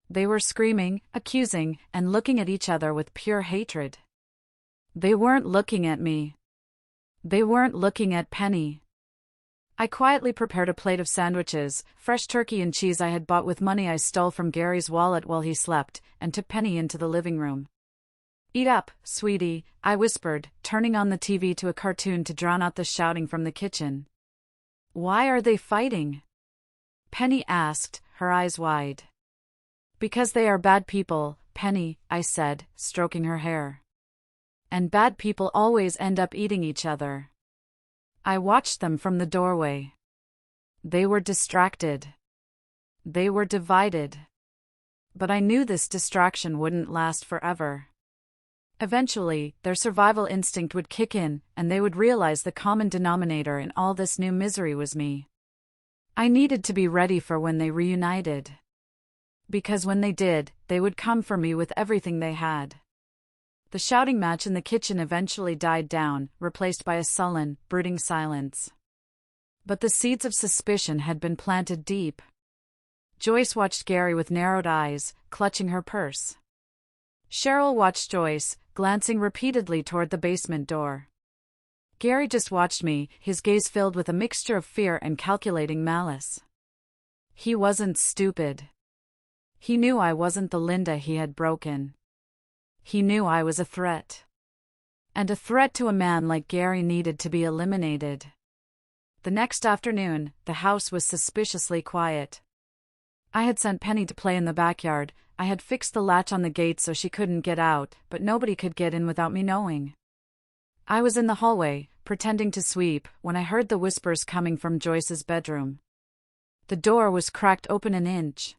They were screaming, accusing, and looking at each other with pure hatred. They weren't looking at me. They weren't looking at Penny. I quietly prepared a plate of sandwiches, fresh turkey and cheese I had bought with money I stole from Gary's wallet while he slept, and took Penny into the living room. "Eat up, sweetie," I whispered, turning on the TV to a cartoon to drown out the shouting from the kitchen. "Why are they fighting?" Penny asked, her eyes wide. Because they are bad people, Penny, I said, stroking her hair. And bad people always end up eating each other. I watched them from the doorway. They were distracted. They were divided. But I knew this distraction wouldn't last forever. Eventually, their survival instinct would kick in, and they would realize the common denominator in all this new misery was me. I needed to be ready for when they reunited. Because when they did, they would come for me with everything they had. The shouting match in the kitchen eventually died down, replaced by a sullen, brooding silence. But the seeds of suspicion had been planted deep. Joyce watched Gary with narrowed eyes, clutching her purse. Cheryl watched Joyce, glancing repeatedly toward the basement door. Gary just watched me, his gaze filled with a mixture of fear and calculating malice. He wasn't stupid. He knew I wasn't the Linda he had broken. He knew I was a threat. And a threat to a man like Gary needed to be eliminated. The next afternoon, the house was suspiciously quiet. I had sent Penny to play in the backyard. I had fixed the latch on the gate so she couldn't get out, but nobody could get in without me knowing. I was in the hallway, pretending to sweep, when I heard the whispers coming from Joyce's bedroom. The door was cracked open an inch.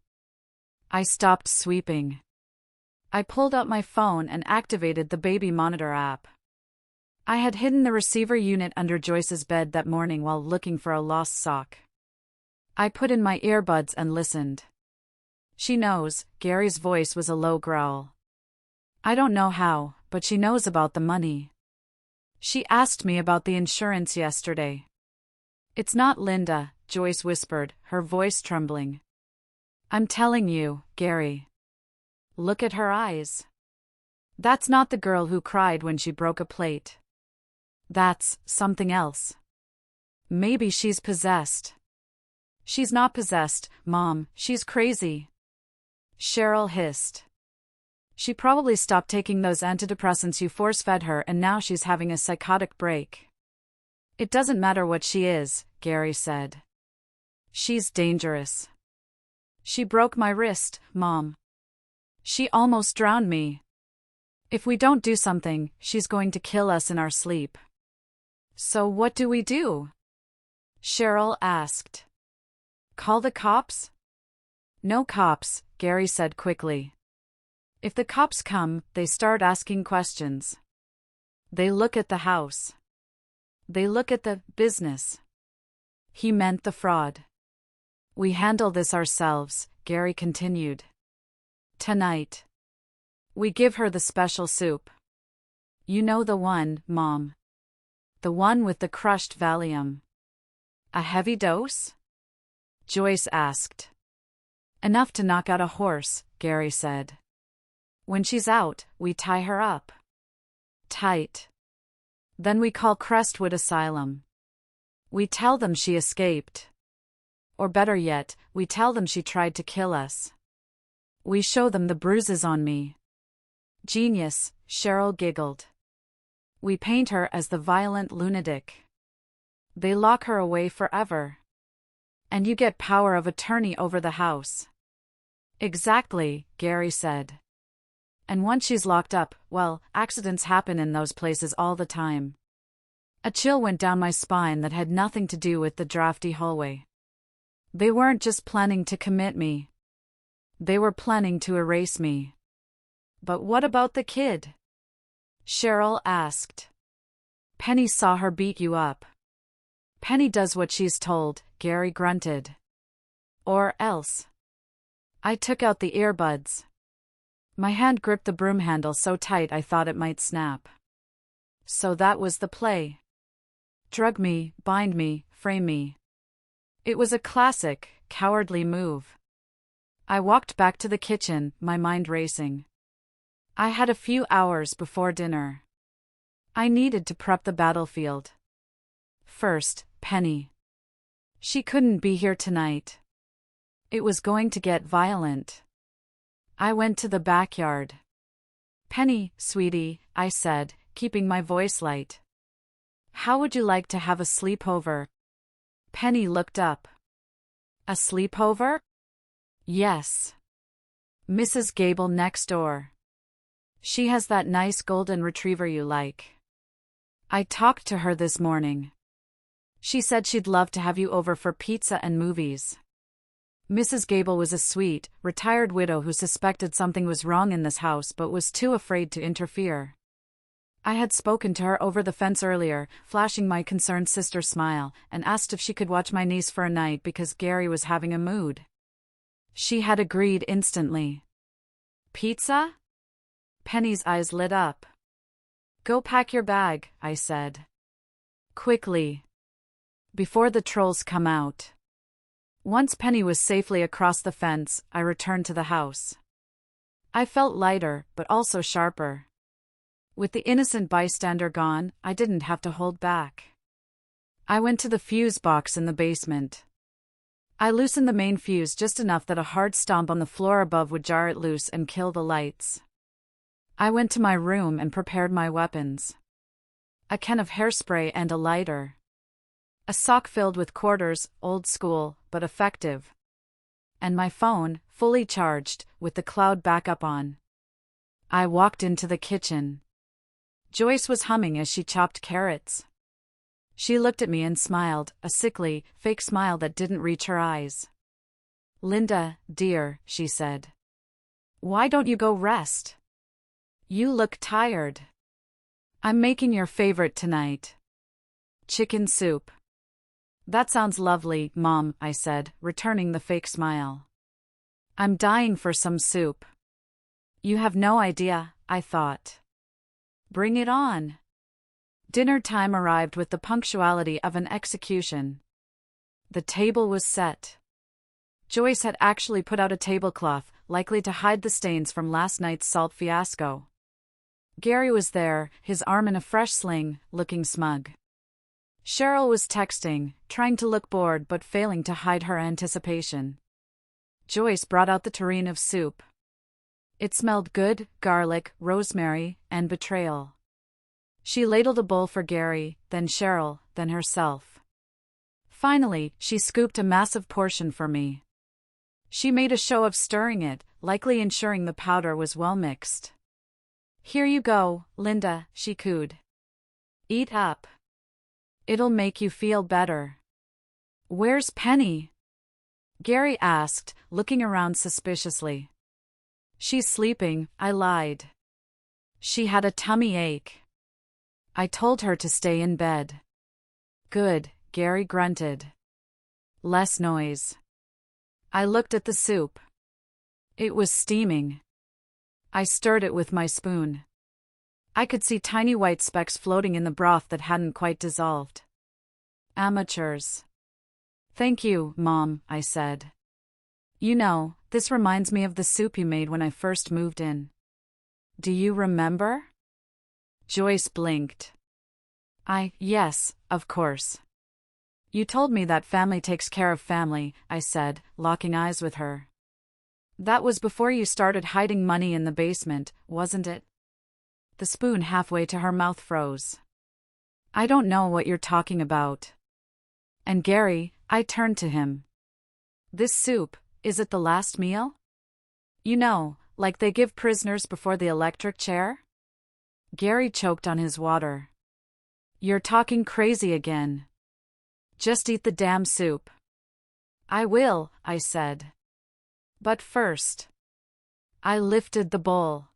I stopped sweeping. I pulled out my phone and activated the baby monitor app. I had hidden the receiver unit under Joyce's bed that morning while looking for a lost sock. I put in my earbuds and listened. She knows, Gary's voice was a low growl. I don't know how, but she knows about the money. She asked me about the insurance yesterday. It's not Linda, Joyce whispered, her voice trembling. I'm telling you, Gary. Look at her eyes. That's not the girl who cried when she broke a plate. That's something else. Maybe she's possessed. She's not possessed, Mom, she's crazy. Cheryl hissed. She probably stopped taking those antidepressants you force-fed her and now she's having a psychotic break. It doesn't matter what she is, Gary said. She's dangerous. She broke my wrist, Mom. She almost drowned me. If we don't do something, she's going to kill us in our sleep. So what do we do? Cheryl asked. Call the cops? No cops, Gary said quickly. If the cops come, they start asking questions. They look at the house. They look at the business. He meant the fraud. We handle this ourselves, Gary continued. Tonight. We give her the special soup. You know the one, Mom. The one with the crushed Valium. A heavy dose? Joyce asked. Enough to knock out a horse, Gary said. When she's out, we tie her up. Tight. Then we call Crestwood Asylum. We tell them she escaped. Or better yet, we tell them she tried to kill us. We show them the bruises on me. Genius, Cheryl giggled. We paint her as the violent lunatic. They lock her away forever. And you get power of attorney over the house. Exactly, Gary said. And once she's locked up, well, accidents happen in those places all the time. A chill went down my spine that had nothing to do with the drafty hallway. They weren't just planning to commit me. They were planning to erase me. But what about the kid? Cheryl asked. Penny saw her beat you up. Penny does what she's told, Gary grunted. Or else. I took out the earbuds. My hand gripped the broom handle so tight I thought it might snap. So that was the play. Drug me, bind me, frame me. It was a classic, cowardly move. I walked back to the kitchen, my mind racing. I had a few hours before dinner. I needed to prep the battlefield. First, Penny. She couldn't be here tonight. It was going to get violent. I went to the backyard. Penny, sweetie, I said, keeping my voice light. How would you like to have a sleepover? Penny looked up. A sleepover? Yes. Mrs. Gable next door. She has that nice golden retriever you like. I talked to her this morning. She said she'd love to have you over for pizza and movies. Mrs. Gable was a sweet, retired widow who suspected something was wrong in this house but was too afraid to interfere. I had spoken to her over the fence earlier, flashing my concerned sister's smile, and asked if she could watch my niece for a night because Gary was having a mood. She had agreed instantly. Pizza? Penny's eyes lit up. Go pack your bag, I said. Quickly. Before the trolls come out. Once Penny was safely across the fence, I returned to the house. I felt lighter, but also sharper. With the innocent bystander gone, I didn't have to hold back. I went to the fuse box in the basement. I loosened the main fuse just enough that a hard stomp on the floor above would jar it loose and kill the lights. I went to my room and prepared my weapons. A can of hairspray and a lighter. A sock filled with quarters, old school, but effective. And my phone, fully charged, with the cloud backup on. I walked into the kitchen. Joyce was humming as she chopped carrots. She looked at me and smiled, a sickly, fake smile that didn't reach her eyes. Linda, dear, she said. Why don't you go rest? You look tired. I'm making your favorite tonight. Chicken soup. That sounds lovely, Mom, I said, returning the fake smile. I'm dying for some soup. You have no idea, I thought. Bring it on. Dinner time arrived with the punctuality of an execution. The table was set. Joyce had actually put out a tablecloth, likely to hide the stains from last night's salt fiasco. Gary was there, his arm in a fresh sling, looking smug. Cheryl was texting, trying to look bored but failing to hide her anticipation. Joyce brought out the tureen of soup. It smelled good, garlic, rosemary, and betrayal. She ladled a bowl for Gary, then Cheryl, then herself. Finally, she scooped a massive portion for me. She made a show of stirring it, likely ensuring the powder was well mixed. Here you go, Linda, she cooed. Eat up. It'll make you feel better. Where's Penny? Gary asked, looking around suspiciously. She's sleeping, I lied. She had a tummy ache. I told her to stay in bed. Good, Gary grunted. Less noise. I looked at the soup. It was steaming. I stirred it with my spoon. I could see tiny white specks floating in the broth that hadn't quite dissolved. Amateurs. Thank you, Mom, I said. You know, this reminds me of the soup you made when I first moved in. Do you remember? Joyce blinked. Yes, of course. You told me that family takes care of family, I said, locking eyes with her. That was before you started hiding money in the basement, wasn't it? The spoon halfway to her mouth froze. I don't know what you're talking about. And Gary, I turned to him. This soup, is it the last meal? You know, like they give prisoners before the electric chair? Gary choked on his water. You're talking crazy again. Just eat the damn soup. I will, I said. But first. I lifted the bowl.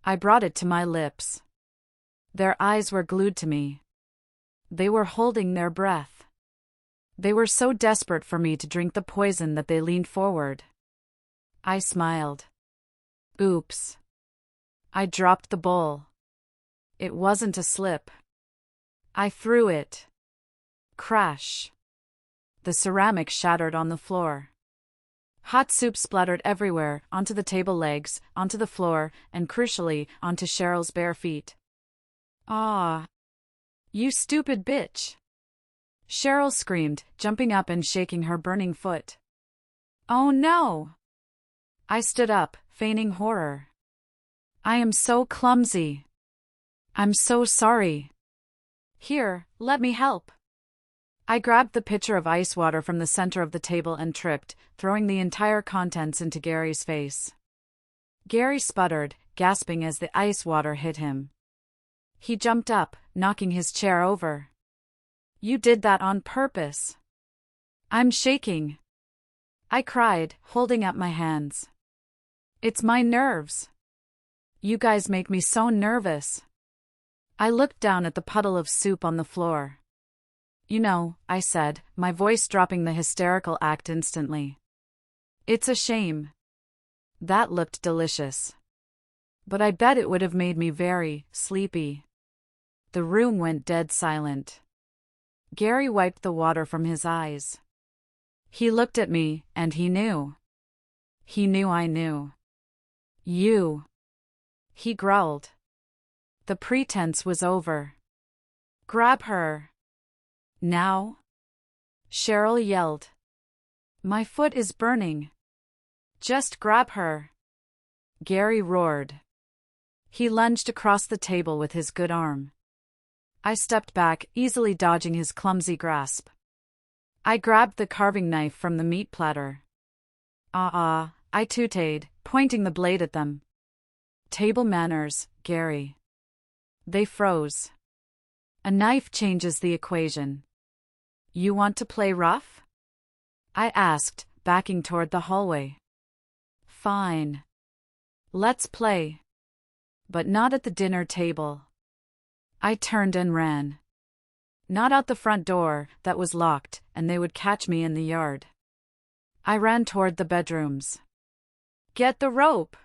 I brought it to my lips. Their eyes were glued to me. They were holding their breath. They were so desperate for me to drink the poison that they leaned forward. I smiled. Oops. I dropped the bowl. It wasn't a slip. I threw it. Crash. The ceramic shattered on the floor. Hot soup splattered everywhere, onto the table legs, onto the floor, and crucially, onto Cheryl's bare feet. Ah! You stupid bitch! Cheryl screamed, jumping up and shaking her burning foot. Oh no! I stood up, feigning horror. I am so clumsy. I'm so sorry. Here, let me help. I grabbed the pitcher of ice water from the center of the table and tripped, throwing the entire contents into Gary's face. Gary sputtered, gasping as the ice water hit him. He jumped up, knocking his chair over. "You did that on purpose." "I'm shaking," I cried, holding up my hands. "It's my nerves. You guys make me so nervous." I looked down at the puddle of soup on the floor. "You know," I said, my voice dropping the hysterical act instantly. "It's a shame. That looked delicious. But I bet it would have made me very sleepy." The room went dead silent. Gary wiped the water from his eyes. He looked at me, and he knew. He knew I knew. "You," he growled. The pretense was over. "Grab her." "Now?" Cheryl yelled. "My foot is burning." "Just grab her," Gary roared. He lunged across the table with his good arm. I stepped back, easily dodging his clumsy grasp. I grabbed the carving knife from the meat platter. I tooted, pointing the blade at them. "Table manners, Gary." They froze. "A knife changes the equation." "You want to play rough?" I asked, backing toward the hallway. "Fine. Let's play. But not at the dinner table." I turned and ran. Not out the front door, that was locked, and they would catch me in the yard. I ran toward the bedrooms. "Get the rope!"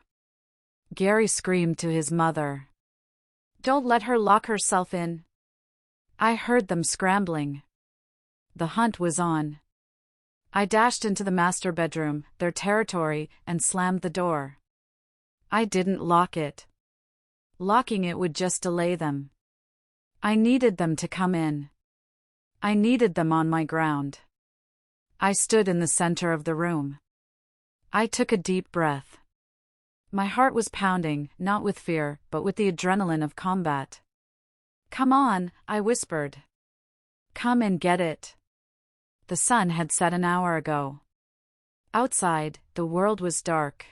Gary screamed to his mother. "Don't let her lock herself in." I heard them scrambling. The hunt was on. I dashed into the master bedroom, their territory, and slammed the door. I didn't lock it. Locking it would just delay them. I needed them to come in. I needed them on my ground. I stood in the center of the room. I took a deep breath. My heart was pounding, not with fear, but with the adrenaline of combat. "Come on," I whispered. "Come and get it." The sun had set an hour ago. Outside, the world was dark.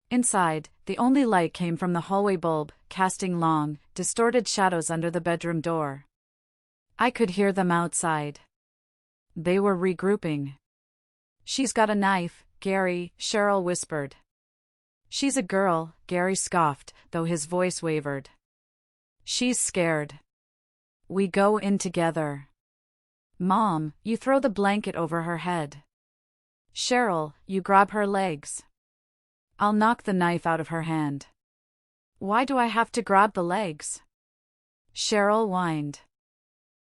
Inside, the only light came from the hallway bulb, casting long, distorted shadows under the bedroom door. I could hear them outside. They were regrouping. "She's got a knife, Gary," Cheryl whispered. "She's a girl," Gary scoffed, though his voice wavered. "She's scared. We go in together." "Mom, you throw the blanket over her head." "Cheryl, you grab her legs." "I'll knock the knife out of her hand." "Why do I have to grab the legs?" Cheryl whined.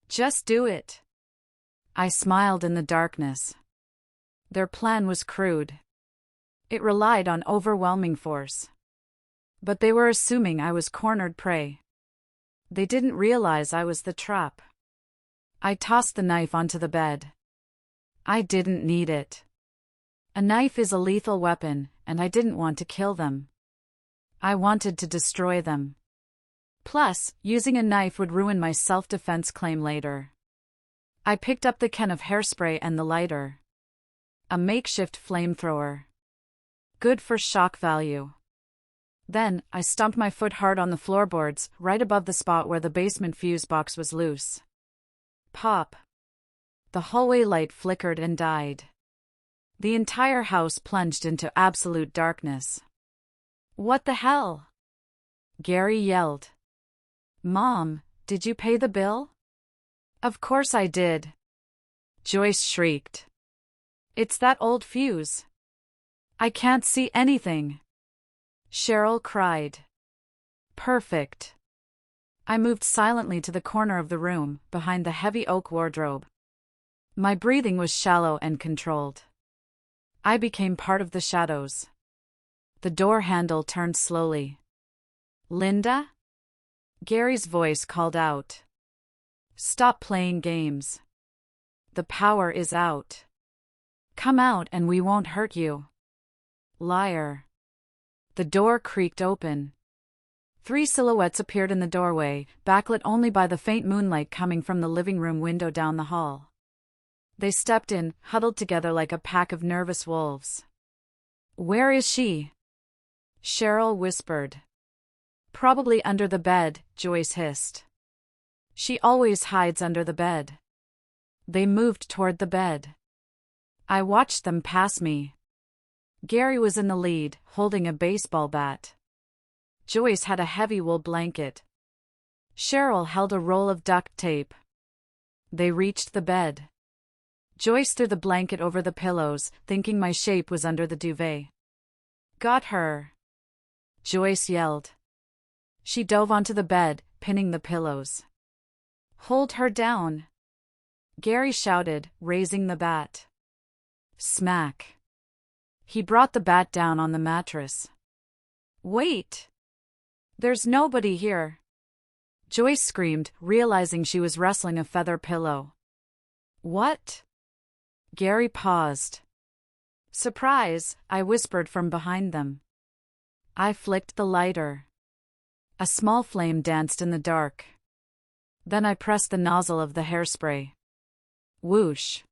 "Just do it." I smiled in the darkness. Their plan was crude. It relied on overwhelming force. But they were assuming I was cornered prey. They didn't realize I was the trap. I tossed the knife onto the bed. I didn't need it. A knife is a lethal weapon, and I didn't want to kill them. I wanted to destroy them. Plus, using a knife would ruin my self-defense claim later. I picked up the can of hairspray and the lighter. A makeshift flamethrower. Good for shock value. Then, I stomped my foot hard on the floorboards, right above the spot where the basement fuse box was loose. Pop. The hallway light flickered and died. The entire house plunged into absolute darkness. "What the hell?" Gary yelled. "Mom, did you pay the bill?" "Of course I did," Joyce shrieked. "It's that old fuse. I can't see anything," Cheryl cried. "Perfect." I moved silently to the corner of the room, behind the heavy oak wardrobe. My breathing was shallow and controlled. I became part of the shadows. The door handle turned slowly. "Linda?" Gary's voice called out. "Stop playing games. The power is out. Come out and we won't hurt you." "Liar." The door creaked open. 3 silhouettes appeared in the doorway, backlit only by the faint moonlight coming from the living room window down the hall. They stepped in, huddled together like a pack of nervous wolves. "Where is she?" Cheryl whispered. "Probably under the bed," Joyce hissed. "She always hides under the bed." They moved toward the bed. I watched them pass me. Gary was in the lead, holding a baseball bat. Joyce had a heavy wool blanket. Cheryl held a roll of duct tape. They reached the bed. Joyce threw the blanket over the pillows, thinking my shape was under the duvet. "Got her!" Joyce yelled. She dove onto the bed, pinning the pillows. "Hold her down!" Gary shouted, raising the bat. Smack. He brought the bat down on the mattress. "Wait! There's nobody here!" Joyce screamed, realizing she was wrestling a feather pillow. "What?" Gary paused. "Surprise," I whispered from behind them. I flicked the lighter. A small flame danced in the dark. Then I pressed the nozzle of the hairspray. Whoosh.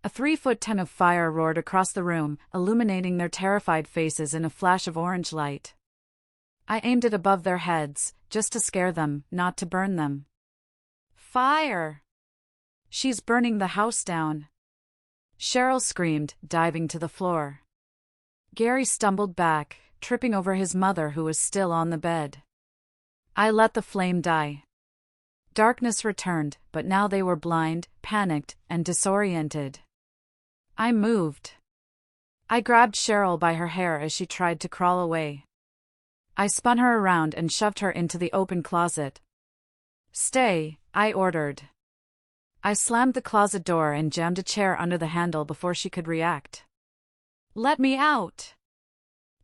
A 3-foot tongue of fire roared across the room, illuminating their terrified faces in a flash of orange light. I aimed it above their heads, just to scare them, not to burn them. "Fire! She's burning the house down!" Cheryl screamed, diving to the floor. Gary stumbled back, tripping over his mother who was still on the bed. I let the flame die. Darkness returned, but now they were blind, panicked, and disoriented. I moved. I grabbed Cheryl by her hair as she tried to crawl away. I spun her around and shoved her into the open closet. "Stay," I ordered. I slammed the closet door and jammed a chair under the handle before she could react. "Let me out!"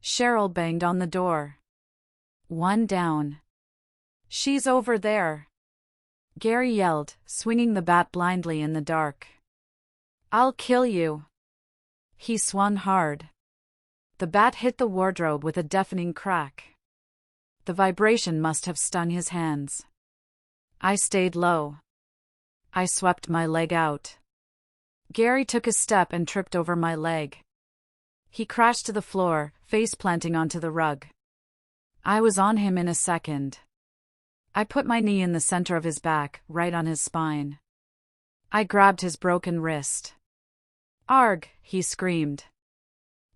Cheryl banged on the door. "One down." "She's over there," Gary yelled, swinging the bat blindly in the dark. "I'll kill you." He swung hard. The bat hit the wardrobe with a deafening crack. The vibration must have stung his hands. I stayed low. I swept my leg out. Gary took a step and tripped over my leg. He crashed to the floor, face planting onto the rug. I was on him in a second. I put my knee in the center of his back, right on his spine. I grabbed his broken wrist. "Arg!" he screamed.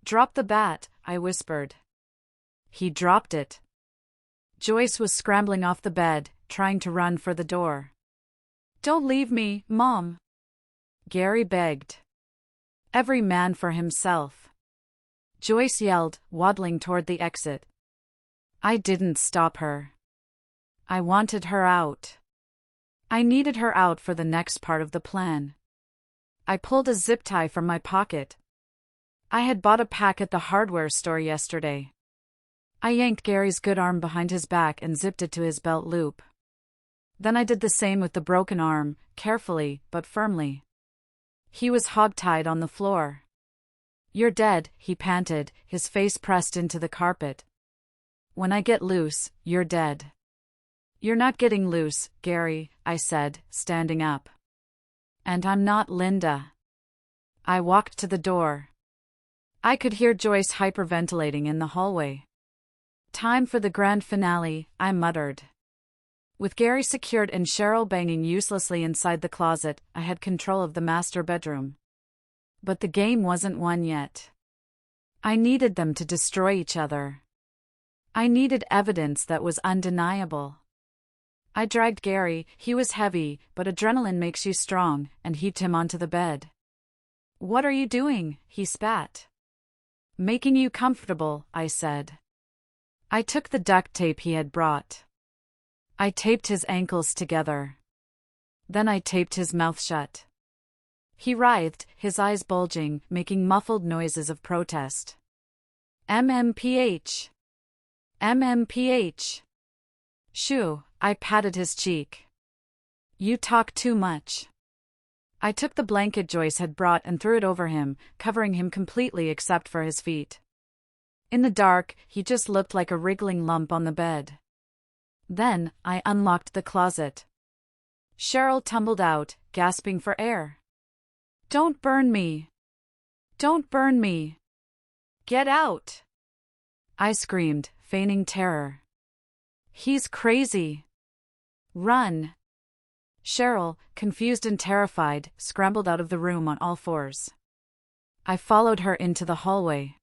"Drop the bat," I whispered. He dropped it. Joyce was scrambling off the bed, trying to run for the door. "Don't leave me, Mom," Gary begged. "Every man for himself," Joyce yelled, waddling toward the exit. I didn't stop her. I wanted her out. I needed her out for the next part of the plan. I pulled a zip tie from my pocket. I had bought a pack at the hardware store yesterday. I yanked Gary's good arm behind his back and zipped it to his belt loop. Then I did the same with the broken arm, carefully but firmly. He was hogtied on the floor. "You're dead," he panted, his face pressed into the carpet. "When I get loose, you're dead." "You're not getting loose, Gary," I said, standing up. "And I'm not Linda." I walked to the door. I could hear Joyce hyperventilating in the hallway. "Time for the grand finale," I muttered. With Gary secured and Cheryl banging uselessly inside the closet, I had control of the master bedroom. But the game wasn't won yet. I needed them to destroy each other. I needed evidence that was undeniable. I dragged Gary, he was heavy, but adrenaline makes you strong, and heaved him onto the bed. "What are you doing?" he spat. "Making you comfortable," I said. I took the duct tape he had brought. I taped his ankles together. Then I taped his mouth shut. He writhed, his eyes bulging, making muffled noises of protest. "MMPH. MMPH. Shoo," I patted his cheek. "You talk too much." I took the blanket Joyce had brought and threw it over him, covering him completely except for his feet. In the dark, he just looked like a wriggling lump on the bed. Then, I unlocked the closet. Cheryl tumbled out, gasping for air. Don't burn me. Don't burn me. Get out. I screamed, feigning terror. He's crazy. Run. Cheryl, confused and terrified, scrambled out of the room on all fours. I followed her into the hallway.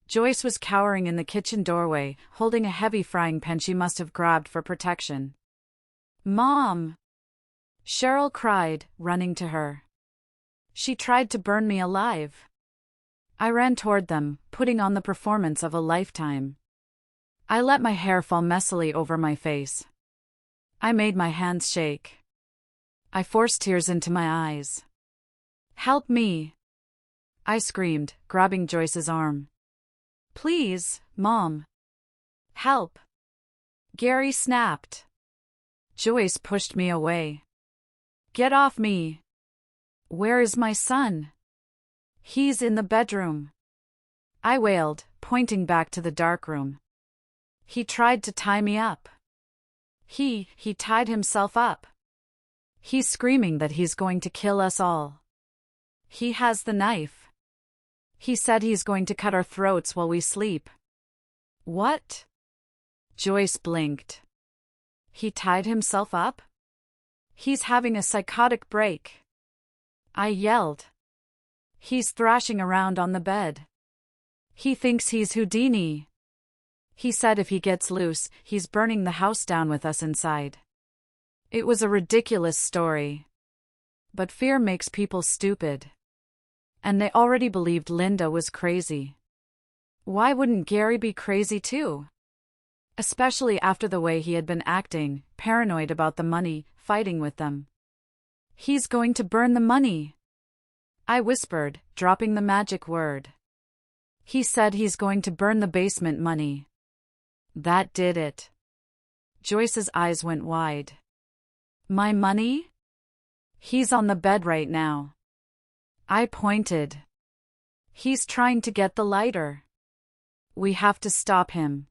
Joyce was cowering in the kitchen doorway, holding a heavy frying pan she must have grabbed for protection. Mom! Cheryl cried, running to her. She tried to burn me alive. I ran toward them, putting on the performance of a lifetime. I let my hair fall messily over my face. I made my hands shake. I forced tears into my eyes. Help me! I screamed, grabbing Joyce's arm. Please, Mom. Help! Gary snapped. Joyce pushed me away. Get off me! Where is my son? He's in the bedroom. I wailed, pointing back to the dark room. He tried to tie me up. He tied himself up. He's screaming that he's going to kill us all. He has the knife. He said he's going to cut our throats while we sleep. What? Joyce blinked. He tied himself up? He's having a psychotic break. I yelled. He's thrashing around on the bed. He thinks he's Houdini. He said if he gets loose, he's burning the house down with us inside. It was a ridiculous story. But fear makes people stupid. And they already believed Linda was crazy. Why wouldn't Gary be crazy too? Especially after the way he had been acting, paranoid about the money, fighting with them. He's going to burn the money. I whispered, dropping the magic word. He said he's going to burn the basement money. That did it. Joyce's eyes went wide. My money? He's on the bed right now. I pointed. He's trying to get the lighter. We have to stop him.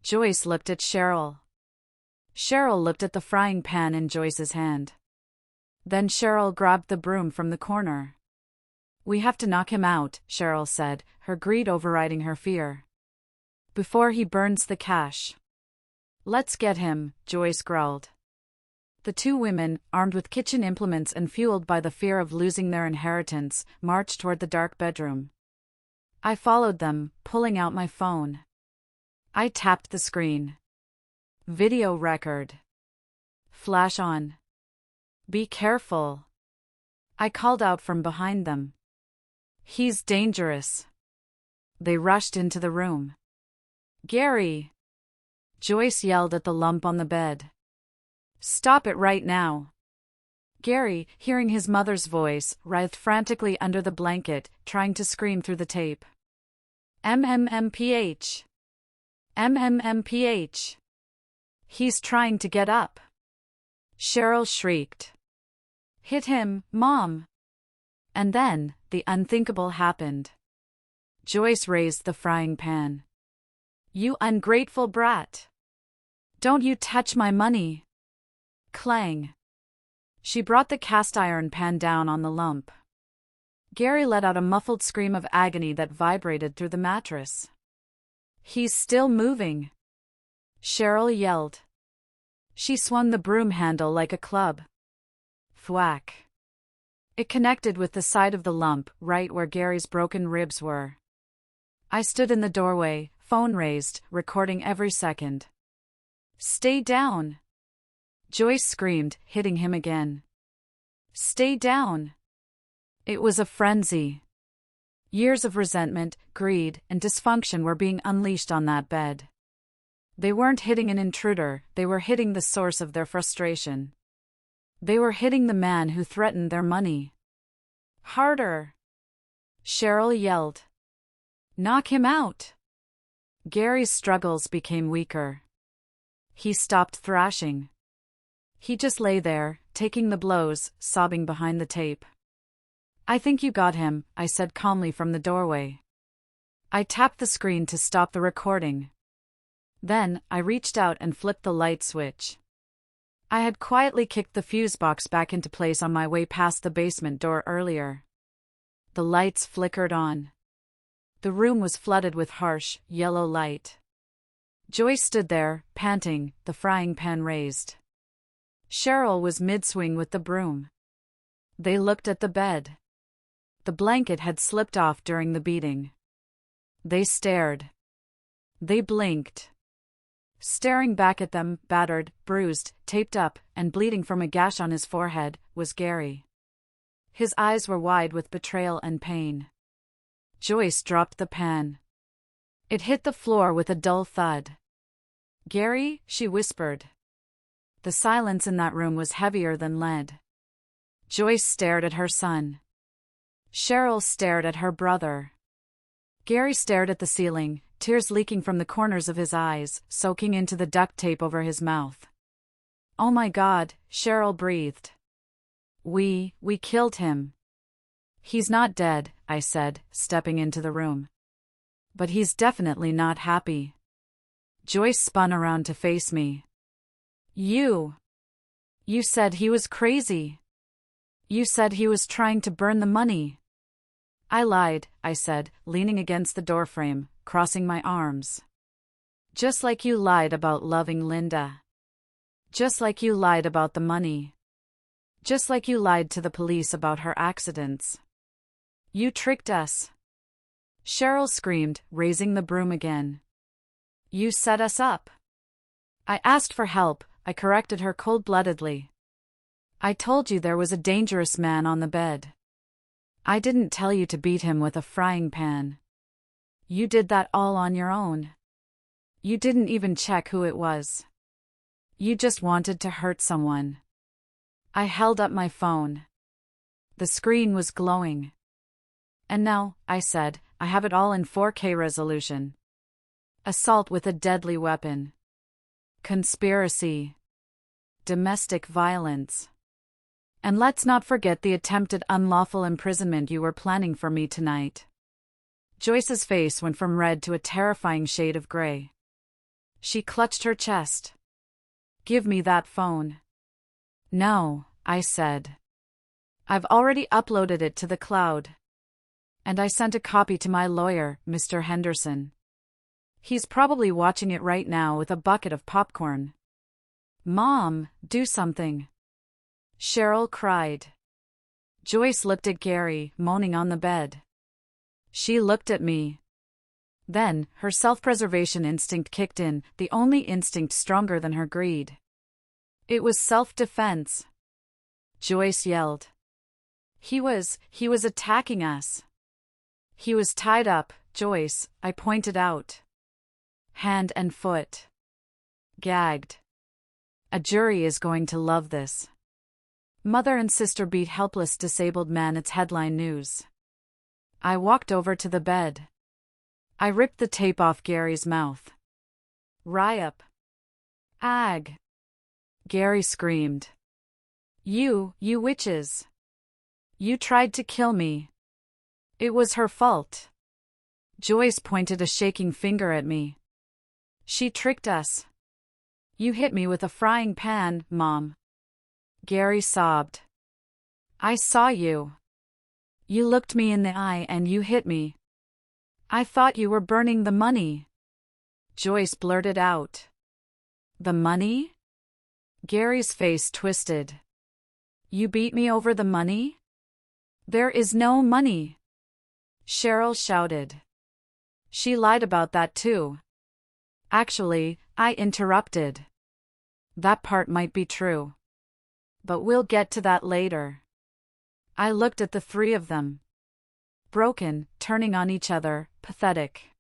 Joyce looked at Cheryl. Cheryl looked at the frying pan in Joyce's hand. Then Cheryl grabbed the broom from the corner. We have to knock him out, Cheryl said, her greed overriding her fear. Before he burns the cash. Let's get him, Joyce growled. The two women, armed with kitchen implements and fueled by the fear of losing their inheritance, marched toward the dark bedroom. I followed them, pulling out my phone. I tapped the screen. Video record. Flash on. Be careful. I called out from behind them. He's dangerous. They rushed into the room. Gary! Joyce yelled at the lump on the bed. Stop it right now. Gary, hearing his mother's voice, writhed frantically under the blanket, trying to scream through the tape. MMMPH. MMMPH. He's trying to get up. Cheryl shrieked. Hit him, Mom. And then, the unthinkable happened. Joyce raised the frying pan. You ungrateful brat. Don't you touch my money. Clang. She brought the cast iron pan down on the lump. Gary let out a muffled scream of agony that vibrated through the mattress. He's still moving. Cheryl yelled. She swung the broom handle like a club. Thwack. It connected with the side of the lump, right where Gary's broken ribs were. I stood in the doorway, phone raised, recording every second. Stay down. Joyce screamed, hitting him again. Stay down. It was a frenzy. Years of resentment, greed, and dysfunction were being unleashed on that bed. They weren't hitting an intruder, they were hitting the source of their frustration. They were hitting the man who threatened their money. Harder! Cheryl yelled. Knock him out! Gary's struggles became weaker. He stopped thrashing. He just lay there, taking the blows, sobbing behind the tape. I think you got him, I said calmly from the doorway. I tapped the screen to stop the recording. Then, I reached out and flipped the light switch. I had quietly kicked the fuse box back into place on my way past the basement door earlier. The lights flickered on. The room was flooded with harsh, yellow light. Joyce stood there, panting, the frying pan raised. Cheryl was mid-swing with the broom. They looked at the bed. The blanket had slipped off during the beating. They stared. They blinked. Staring back at them, battered, bruised, taped up, and bleeding from a gash on his forehead, was Gary. His eyes were wide with betrayal and pain. Joyce dropped the pan. It hit the floor with a dull thud. "Gary," she whispered. The silence in that room was heavier than lead. Joyce stared at her son. Cheryl stared at her brother. Gary stared at the ceiling, tears leaking from the corners of his eyes, soaking into the duct tape over his mouth. "Oh my God," Cheryl breathed. We killed him." "He's not dead," I said, stepping into the room. "But he's definitely not happy." Joyce spun around to face me. You said he was crazy. You said he was trying to burn the money." "I lied," I said, leaning against the doorframe, crossing my arms. "Just like you lied about loving Linda. Just like you lied about the money. Just like you lied to the police about her accidents. You tricked us." Cheryl screamed, raising the broom again. "You set us up." "I asked for help," I corrected her cold-bloodedly. "I told you there was a dangerous man on the bed. I didn't tell you to beat him with a frying pan. You did that all on your own. You didn't even check who it was. You just wanted to hurt someone." I held up my phone. The screen was glowing. "And now," I said, "I have it all in 4K resolution. Assault with a deadly weapon. Conspiracy. Domestic violence. And let's not forget the attempted unlawful imprisonment you were planning for me tonight." Joyce's face went from red to a terrifying shade of gray. She clutched her chest. "Give me that phone." "No," I said. "I've already uploaded it to the cloud. And I sent a copy to my lawyer, Mr. Henderson. He's probably watching it right now with a bucket of popcorn." "Mom, do something," Cheryl cried. Joyce looked at Gary, moaning on the bed. She looked at me. Then, her self-preservation instinct kicked in, the only instinct stronger than her greed. It was self-defense. Joyce yelled. He was attacking us." "He was tied up, Joyce," I pointed out. "Hand and foot. Gagged. A jury is going to love this. Mother and sister beat helpless disabled man, it's headline news." I walked over to the bed. I ripped the tape off Gary's mouth. "Ryup. Ag." Gary screamed. You witches. You tried to kill me. It was her fault." Joyce pointed a shaking finger at me. "She tricked us. You hit me with a frying pan, Mom." Gary sobbed. "I saw you. You looked me in the eye and you hit me. I thought you were burning the money." Joyce blurted out. "The money?" Gary's face twisted. "You beat me over the money? There is no money," Cheryl shouted. "She lied about that too." "Actually," I interrupted. "That part might be true. But we'll get to that later." I looked at the three of them. Broken, turning on each other, pathetic.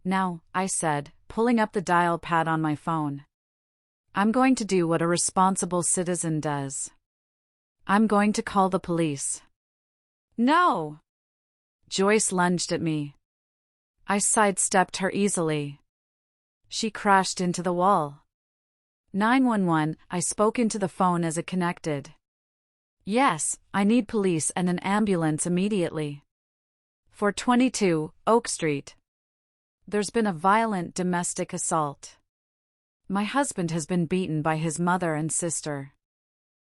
"Now," I said, pulling up the dial pad on my phone. "I'm going to do what a responsible citizen does. I'm going to call the police." "No!" Joyce lunged at me. I sidestepped her easily. She crashed into the wall. 911, I spoke into the phone as it connected. "Yes, I need police and an ambulance immediately. 422, Oak Street. There's been a violent domestic assault." My husband has been beaten by his mother and sister.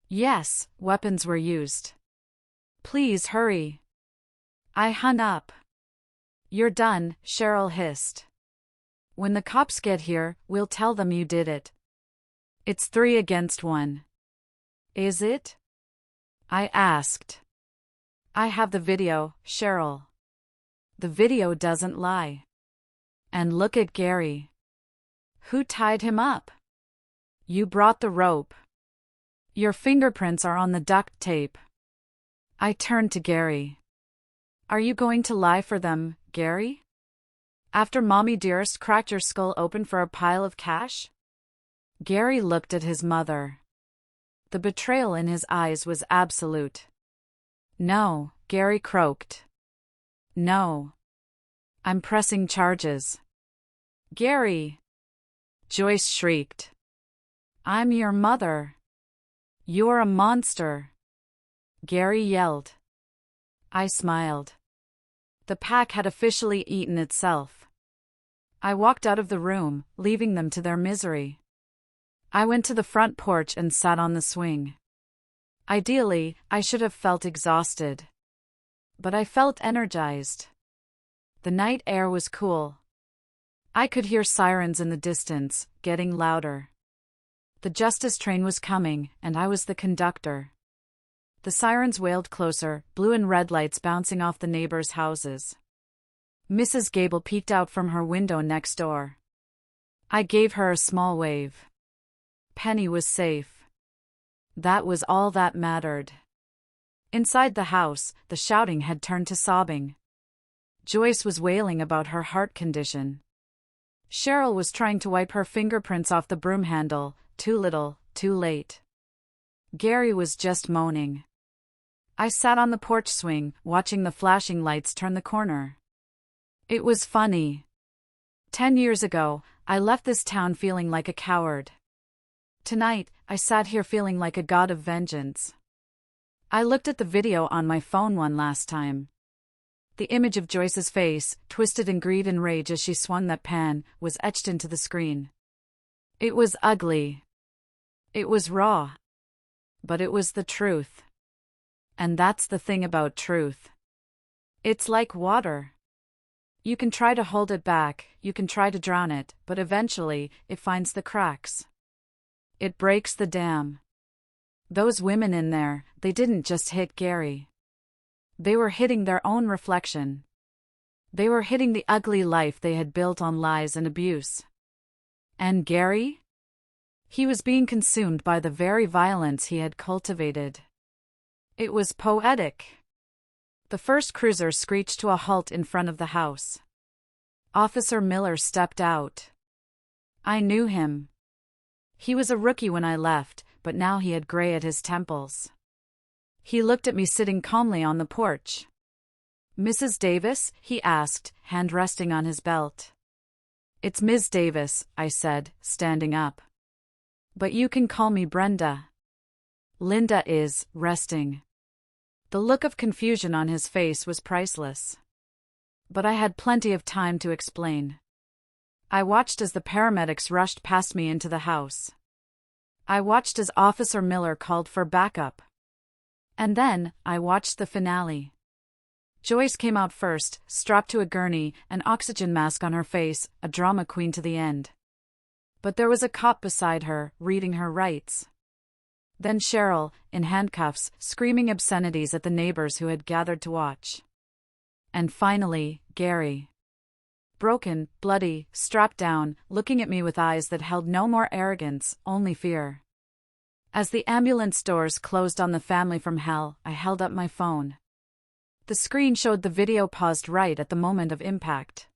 Yes, weapons were used. Please hurry. I hung up. You're done, Cheryl hissed. When the cops get here, we'll tell them you did it. It's 3 against 1. Is it? I asked. I have the video, Cheryl. The video doesn't lie. And look at Gary. Who tied him up? You brought the rope. Your fingerprints are on the duct tape. I turned to Gary. Are you going to lie for them, Gary? After Mommy Dearest cracked your skull open for a pile of cash? Gary looked at his mother. The betrayal in his eyes was absolute. No, Gary croaked. No. I'm pressing charges. Gary! Joyce shrieked. I'm your mother. You're a monster. Gary yelled. I smiled. The pack had officially eaten itself. I walked out of the room, leaving them to their misery. I went to the front porch and sat on the swing. Ideally, I should have felt exhausted. But I felt energized. The night air was cool. I could hear sirens in the distance, getting louder. The justice train was coming, and I was the conductor. The sirens wailed closer, blue and red lights bouncing off the neighbors' houses. Mrs. Gable peeked out from her window next door. I gave her a small wave. Penny was safe. That was all that mattered. Inside the house, the shouting had turned to sobbing. Joyce was wailing about her heart condition. Cheryl was trying to wipe her fingerprints off the broom handle, too little, too late. Gary was just moaning. I sat on the porch swing, watching the flashing lights turn the corner. It was funny. 10 years ago, I left this town feeling like a coward. Tonight, I sat here feeling like a god of vengeance. I looked at the video on my phone one last time. The image of Joyce's face, twisted in greed and rage as she swung that pan, was etched into the screen. It was ugly. It was raw. But it was the truth. And that's the thing about truth. It's like water. You can try to hold it back, you can try to drown it, but eventually, it finds the cracks. It breaks the dam. Those women in there, they didn't just hit Gary. They were hitting their own reflection. They were hitting the ugly life they had built on lies and abuse. And Gary? He was being consumed by the very violence he had cultivated. It was poetic. The first cruiser screeched to a halt in front of the house. Officer Miller stepped out. I knew him. He was a rookie when I left, but now he had gray at his temples. He looked at me sitting calmly on the porch. Mrs. Davis? He asked, hand resting on his belt. It's Ms. Davis, I said, standing up. But you can call me Brenda. Linda is resting. The look of confusion on his face was priceless. But I had plenty of time to explain. I watched as the paramedics rushed past me into the house. I watched as Officer Miller called for backup. And then, I watched the finale. Joyce came out first, strapped to a gurney, an oxygen mask on her face, a drama queen to the end. But there was a cop beside her, reading her rights. Then Cheryl, in handcuffs, screaming obscenities at the neighbors who had gathered to watch. And finally, Gary. Broken, bloody, strapped down, looking at me with eyes that held no more arrogance, only fear. As the ambulance doors closed on the family from hell, I held up my phone. The screen showed the video paused right at the moment of impact.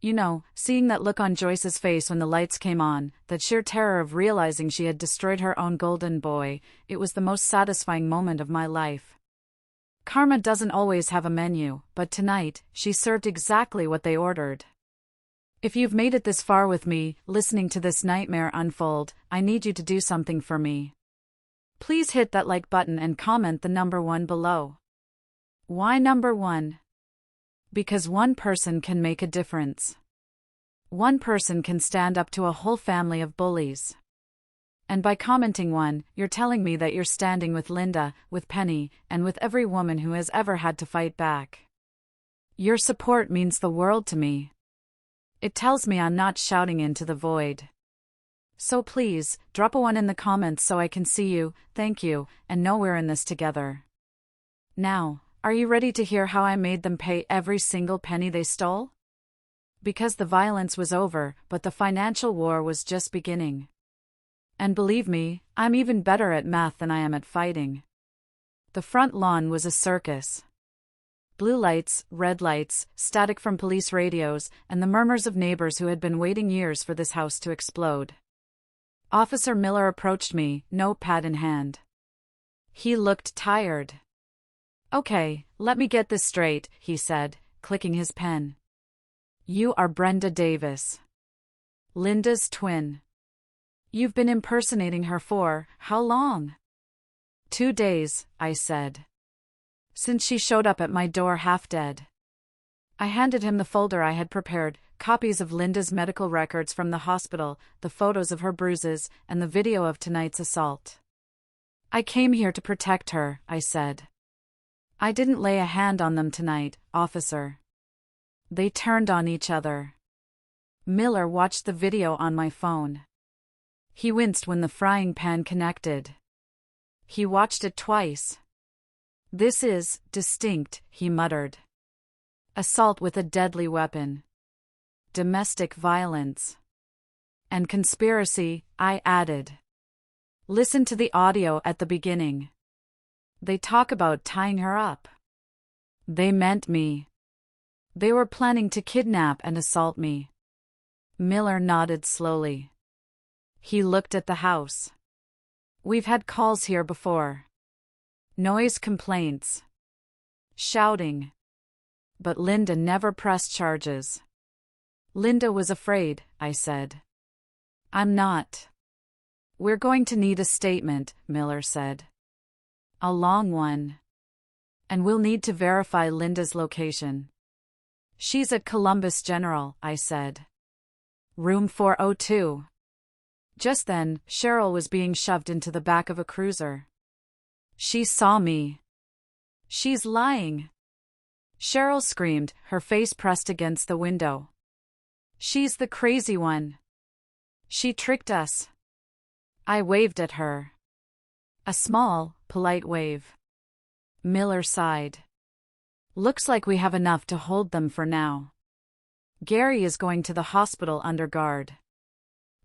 You know, seeing that look on Joyce's face when the lights came on, that sheer terror of realizing she had destroyed her own golden boy, it was the most satisfying moment of my life. Karma doesn't always have a menu, but tonight, she served exactly what they ordered. If you've made it this far with me, listening to this nightmare unfold, I need you to do something for me. Please hit that like button and comment the number 1 below. Why number 1? Because one person can make a difference. One person can stand up to a whole family of bullies. And by commenting one, you're telling me that you're standing with Linda, with Penny, and with every woman who has ever had to fight back. Your support means the world to me. It tells me I'm not shouting into the void. So please, drop a 1 in the comments so I can see you, thank you, and know we're in this together. Now, are you ready to hear how I made them pay every single penny they stole? Because the violence was over, but the financial war was just beginning. And believe me, I'm even better at math than I am at fighting. The front lawn was a circus. Blue lights, red lights, static from police radios, and the murmurs of neighbors who had been waiting years for this house to explode. Officer Miller approached me, notepad in hand. He looked tired. Okay, let me get this straight, he said, clicking his pen. You are Brenda Davis, Linda's twin. You've been impersonating her for how long? 2 days, I said. Since she showed up at my door half dead. I handed him the folder I had prepared, copies of Linda's medical records from the hospital, the photos of her bruises, and the video of tonight's assault. I came here to protect her, I said. I didn't lay a hand on them tonight, officer. They turned on each other. Miller watched the video on my phone. He winced when the frying pan connected. He watched it twice. This is distinct, he muttered. Assault with a deadly weapon. Domestic violence. And conspiracy, I added. Listen to the audio at the beginning. They talk about tying her up. They meant me. They were planning to kidnap and assault me. Miller nodded slowly. He looked at the house. We've had calls here before. Noise complaints. Shouting. But Linda never pressed charges. Linda was afraid, I said. I'm not. We're going to need a statement, Miller said. A long one. And we'll need to verify Linda's location. She's at Columbus General, I said. Room 402. Just then, Cheryl was being shoved into the back of a cruiser. She saw me. She's lying. Cheryl screamed, her face pressed against the window. She's the crazy one. She tricked us. I waved at her. A small, polite wave. Miller sighed. Looks like we have enough to hold them for now. Gary is going to the hospital under guard.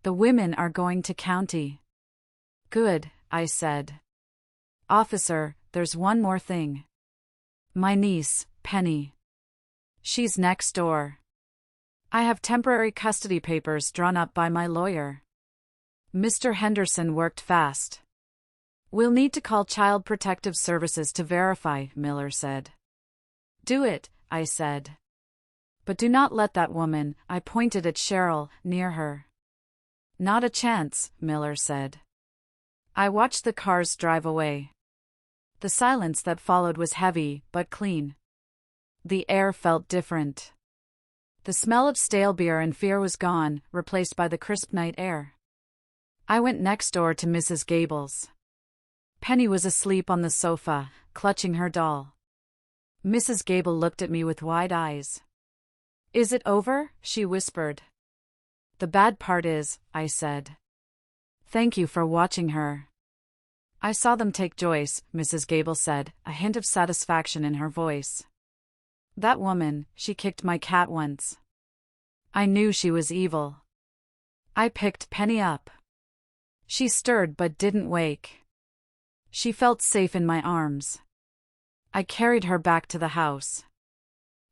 The women are going to county. Good, I said. Officer, there's one more thing. My niece, Penny. She's next door. I have temporary custody papers drawn up by my lawyer. Mr. Henderson worked fast. We'll need to call Child Protective Services to verify, Miller said. Do it, I said. But do not let that woman, I pointed at Cheryl, near her. Not a chance, Miller said. I watched the cars drive away. The silence that followed was heavy, but clean. The air felt different. The smell of stale beer and fear was gone, replaced by the crisp night air. I went next door to Mrs. Gable's. Penny was asleep on the sofa, clutching her doll. Mrs. Gable looked at me with wide eyes. Is it over? She whispered. The bad part is, I said. Thank you for watching her. I saw them take Joyce, Mrs. Gable said, a hint of satisfaction in her voice. That woman, she kicked my cat once. I knew she was evil. I picked Penny up. She stirred but didn't wake. She felt safe in my arms. I carried her back to the house.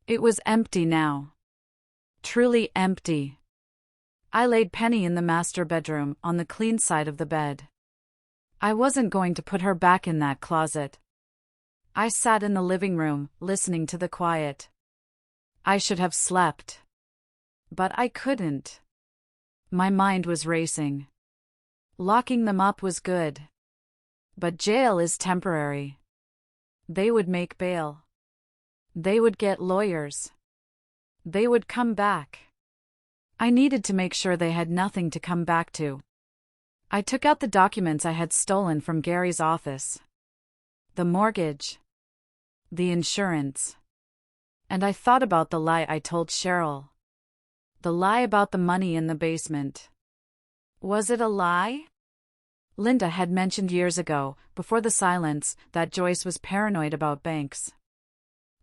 It was empty now. Truly empty. I laid Penny in the master bedroom, on the clean side of the bed. I wasn't going to put her back in that closet. I sat in the living room, listening to the quiet. I should have slept. But I couldn't. My mind was racing. Locking them up was good. But jail is temporary. They would make bail. They would get lawyers. They would come back. I needed to make sure they had nothing to come back to. I took out the documents I had stolen from Gary's office. The mortgage. The insurance. And I thought about the lie I told Cheryl. The lie about the money in the basement. Was it a lie? Linda had mentioned years ago, before the silence, that Joyce was paranoid about banks.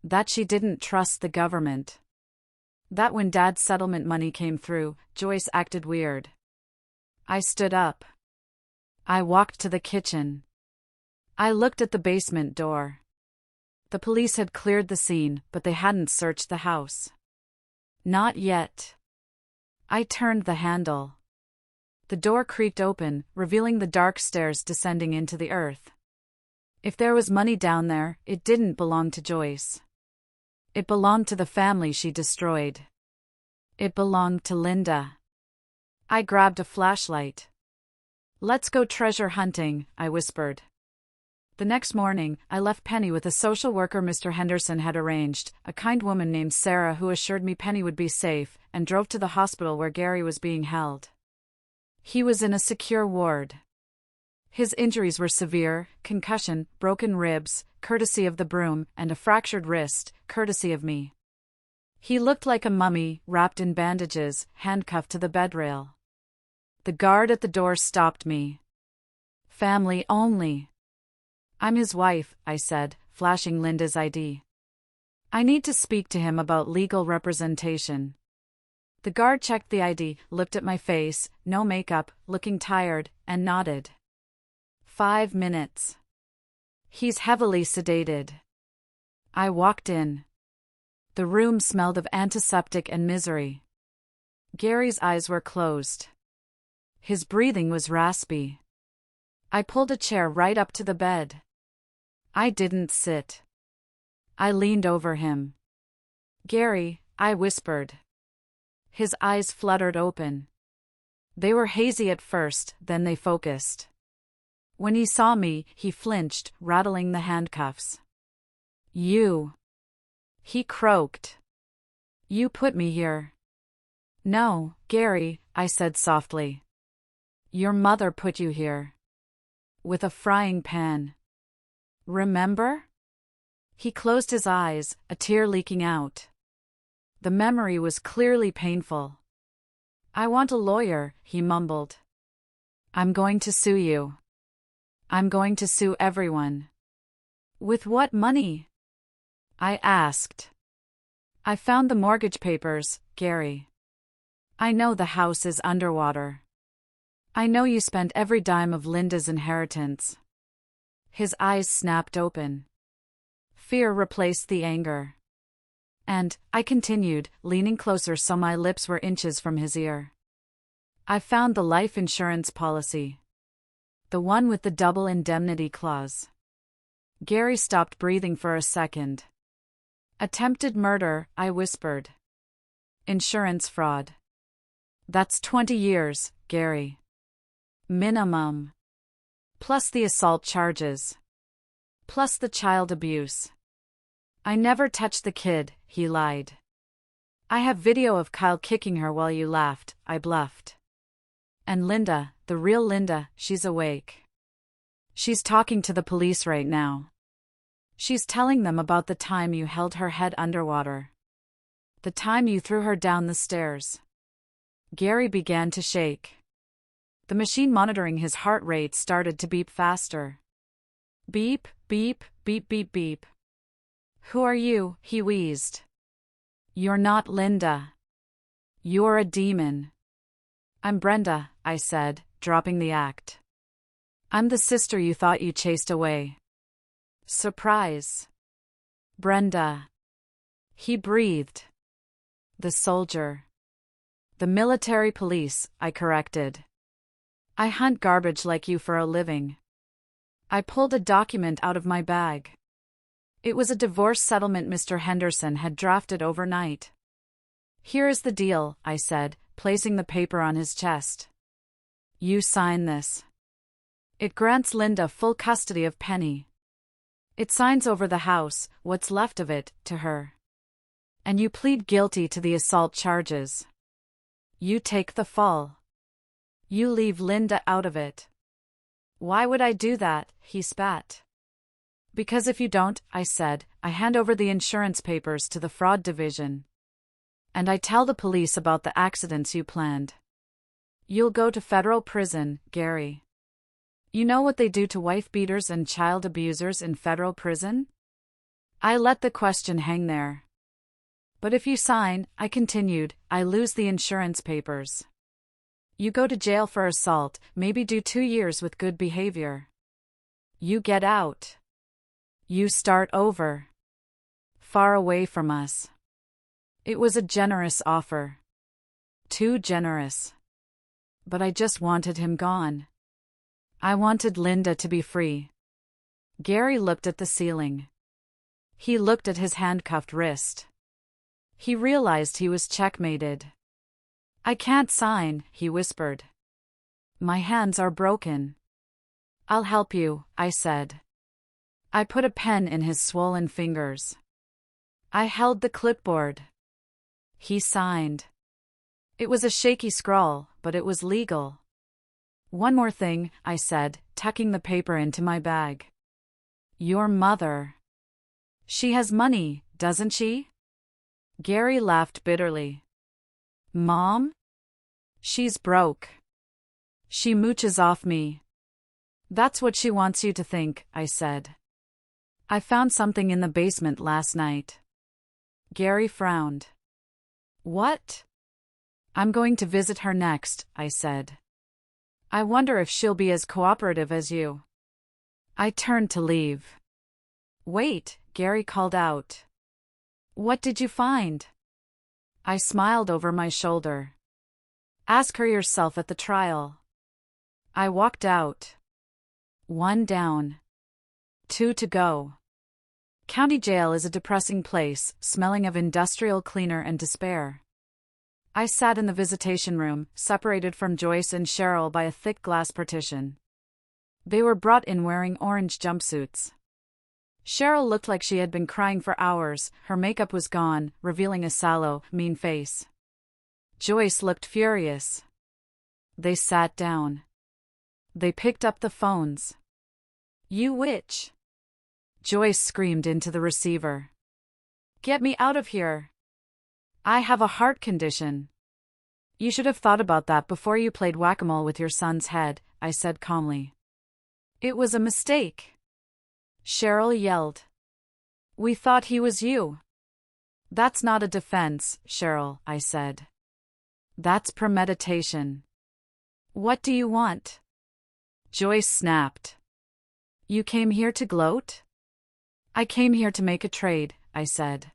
That she didn't trust the government. That when Dad's settlement money came through, Joyce acted weird. I stood up. I walked to the kitchen. I looked at the basement door. The police had cleared the scene, but they hadn't searched the house. Not yet. I turned the handle. The door creaked open, revealing the dark stairs descending into the earth. If there was money down there, it didn't belong to Joyce. It belonged to the family she destroyed. It belonged to Linda. I grabbed a flashlight. "Let's go treasure hunting," I whispered. The next morning, I left Penny with a social worker Mr. Henderson had arranged, a kind woman named Sarah who assured me Penny would be safe, and drove to the hospital where Gary was being held. He was in a secure ward. His injuries were severe: concussion, broken ribs, courtesy of the broom, and a fractured wrist, courtesy of me. He looked like a mummy, wrapped in bandages, handcuffed to the bedrail. The guard at the door stopped me. "Family only." "I'm his wife," I said, flashing Linda's ID. "I need to speak to him about legal representation." The guard checked the ID, looked at my face, no makeup, looking tired, and nodded. 5 minutes. "He's heavily sedated." I walked in. The room smelled of antiseptic and misery. Gary's eyes were closed. His breathing was raspy. I pulled a chair right up to the bed. I didn't sit. I leaned over him. "Gary," I whispered. His eyes fluttered open. They were hazy at first, then they focused. When he saw me, he flinched, rattling the handcuffs. "You," he croaked. "You put me here." "No, Gary," I said softly. "Your mother put you here. With a frying pan. Remember?" He closed his eyes, a tear leaking out. The memory was clearly painful. "I want a lawyer," he mumbled. "I'm going to sue you. I'm going to sue everyone." "With what money?" I asked. "I found the mortgage papers, Gary. I know the house is underwater. I know you spent every dime of Linda's inheritance." His eyes snapped open. Fear replaced the anger. "And," I continued, leaning closer so my lips were inches from his ear, "I found the life insurance policy. The one with the double indemnity clause." Gary stopped breathing for a second. "Attempted murder," I whispered. "Insurance fraud. That's 20 years, Gary. Minimum. Plus the assault charges. Plus the child abuse." "I never touched the kid," he lied. "I have video of Kyle kicking her while you laughed," I bluffed. "And Linda, the real Linda, she's awake. She's talking to the police right now. She's telling them about the time you held her head underwater. The time you threw her down the stairs." Gary began to shake. The machine monitoring his heart rate started to beep faster. Beep, beep, beep, beep, beep. "Who are you?" he wheezed. "You're not Linda. You're a demon." "I'm Brenda," I said, dropping the act. "I'm the sister you thought you chased away." Surprise. "Brenda." He breathed. "The soldier." "The military police," I corrected. "I hunt garbage like you for a living." I pulled a document out of my bag. It was a divorce settlement Mr. Henderson had drafted overnight. "Here is the deal," I said, placing the paper on his chest. "You sign this. It grants Linda full custody of Penny. It signs over the house, what's left of it, to her. And you plead guilty to the assault charges." You take the fall. You leave Linda out of it. Why would I do that? He spat. Because if you don't, I said, I hand over the insurance papers to the fraud division. And I tell the police about the accidents you planned. You'll go to federal prison, Gary. You know what they do to wife beaters and child abusers in federal prison? I let the question hang there. But if you sign, I continued, I lose the insurance papers. You go to jail for assault, maybe do 2 years with good behavior. You get out. You start over. Far away from us. It was a generous offer. Too generous. But I just wanted him gone. I wanted Linda to be free. Gary looked at the ceiling. He looked at his handcuffed wrist. He realized he was checkmated. I can't sign, he whispered. My hands are broken. I'll help you, I said. I put a pen in his swollen fingers. I held the clipboard. He signed. It was a shaky scrawl, but it was legal. One more thing, I said, tucking the paper into my bag. Your mother. She has money, doesn't she? Gary laughed bitterly. Mom? She's broke. She mooches off me. That's what she wants you to think, I said. I found something in the basement last night. Gary frowned. What? I'm going to visit her next, I said. I wonder if she'll be as cooperative as you. I turned to leave. Wait, Gary called out. What did you find? I smiled over my shoulder. Ask her yourself at the trial. I walked out. 1 down. 2 to go. County jail is a depressing place, smelling of industrial cleaner and despair. I sat in the visitation room, separated from Joyce and Cheryl by a thick glass partition. They were brought in wearing orange jumpsuits. Cheryl looked like she had been crying for hours, her makeup was gone, revealing a sallow, mean face. Joyce looked furious. They sat down. They picked up the phones. You witch! Joyce screamed into the receiver. Get me out of here! I have a heart condition. You should have thought about that before you played whack-a-mole with your son's head, I said calmly. It was a mistake. Cheryl yelled. We thought he was you. That's not a defense, Cheryl, I said. That's premeditation. What do you want? Joyce snapped. You came here to gloat? I came here to make a trade, I said.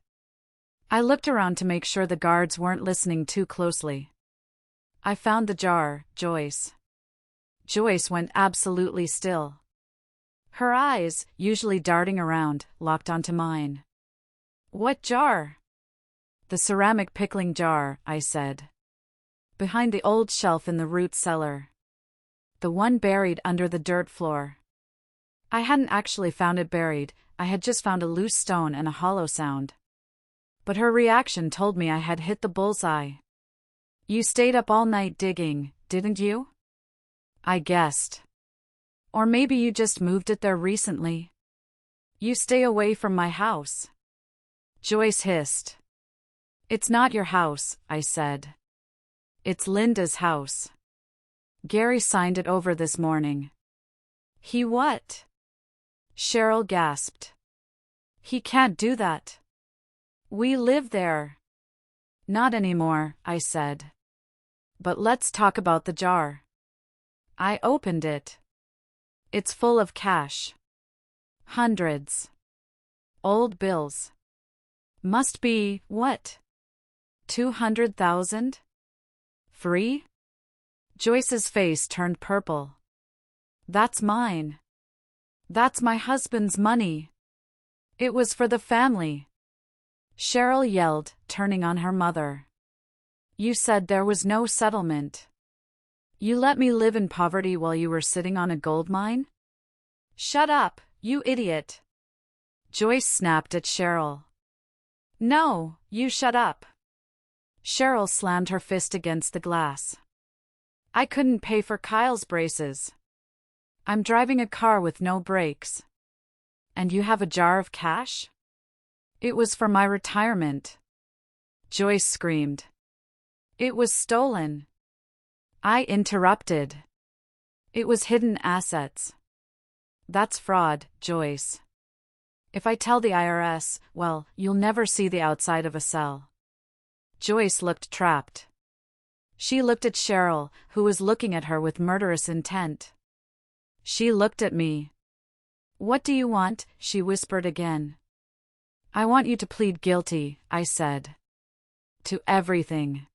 I looked around to make sure the guards weren't listening too closely. I found the jar, Joyce. Joyce went absolutely still. Her eyes, usually darting around, locked onto mine. What jar? The ceramic pickling jar, I said. Behind the old shelf in the root cellar. The one buried under the dirt floor. I hadn't actually found it buried, I had just found a loose stone and a hollow sound. But her reaction told me I had hit the bullseye. You stayed up all night digging, didn't you? I guessed. Or maybe you just moved it there recently. You stay away from my house. Joyce hissed. It's not your house, I said. It's Linda's house. Gary signed it over this morning. He what? Cheryl gasped. He can't do that. We live there. Not anymore, I said. But let's talk about the jar. I opened it. It's full of cash. Hundreds. Old bills. Must be, what? 200,000? Free? Joyce's face turned purple. That's mine. That's my husband's money. It was for the family. Cheryl yelled, turning on her mother. You said there was no settlement. You let me live in poverty while you were sitting on a gold mine? Shut up, you idiot. Joyce snapped at Cheryl. No, you shut up. Cheryl slammed her fist against the glass. I couldn't pay for Kyle's braces. I'm driving a car with no brakes. And you have a jar of cash? It was for my retirement. Joyce screamed. It was stolen. I interrupted. It was hidden assets. That's fraud, Joyce. If I tell the IRS, well, you'll never see the outside of a cell. Joyce looked trapped. She looked at Cheryl, who was looking at her with murderous intent. She looked at me. What do you want? She whispered again. I want you to plead guilty, I said. To everything.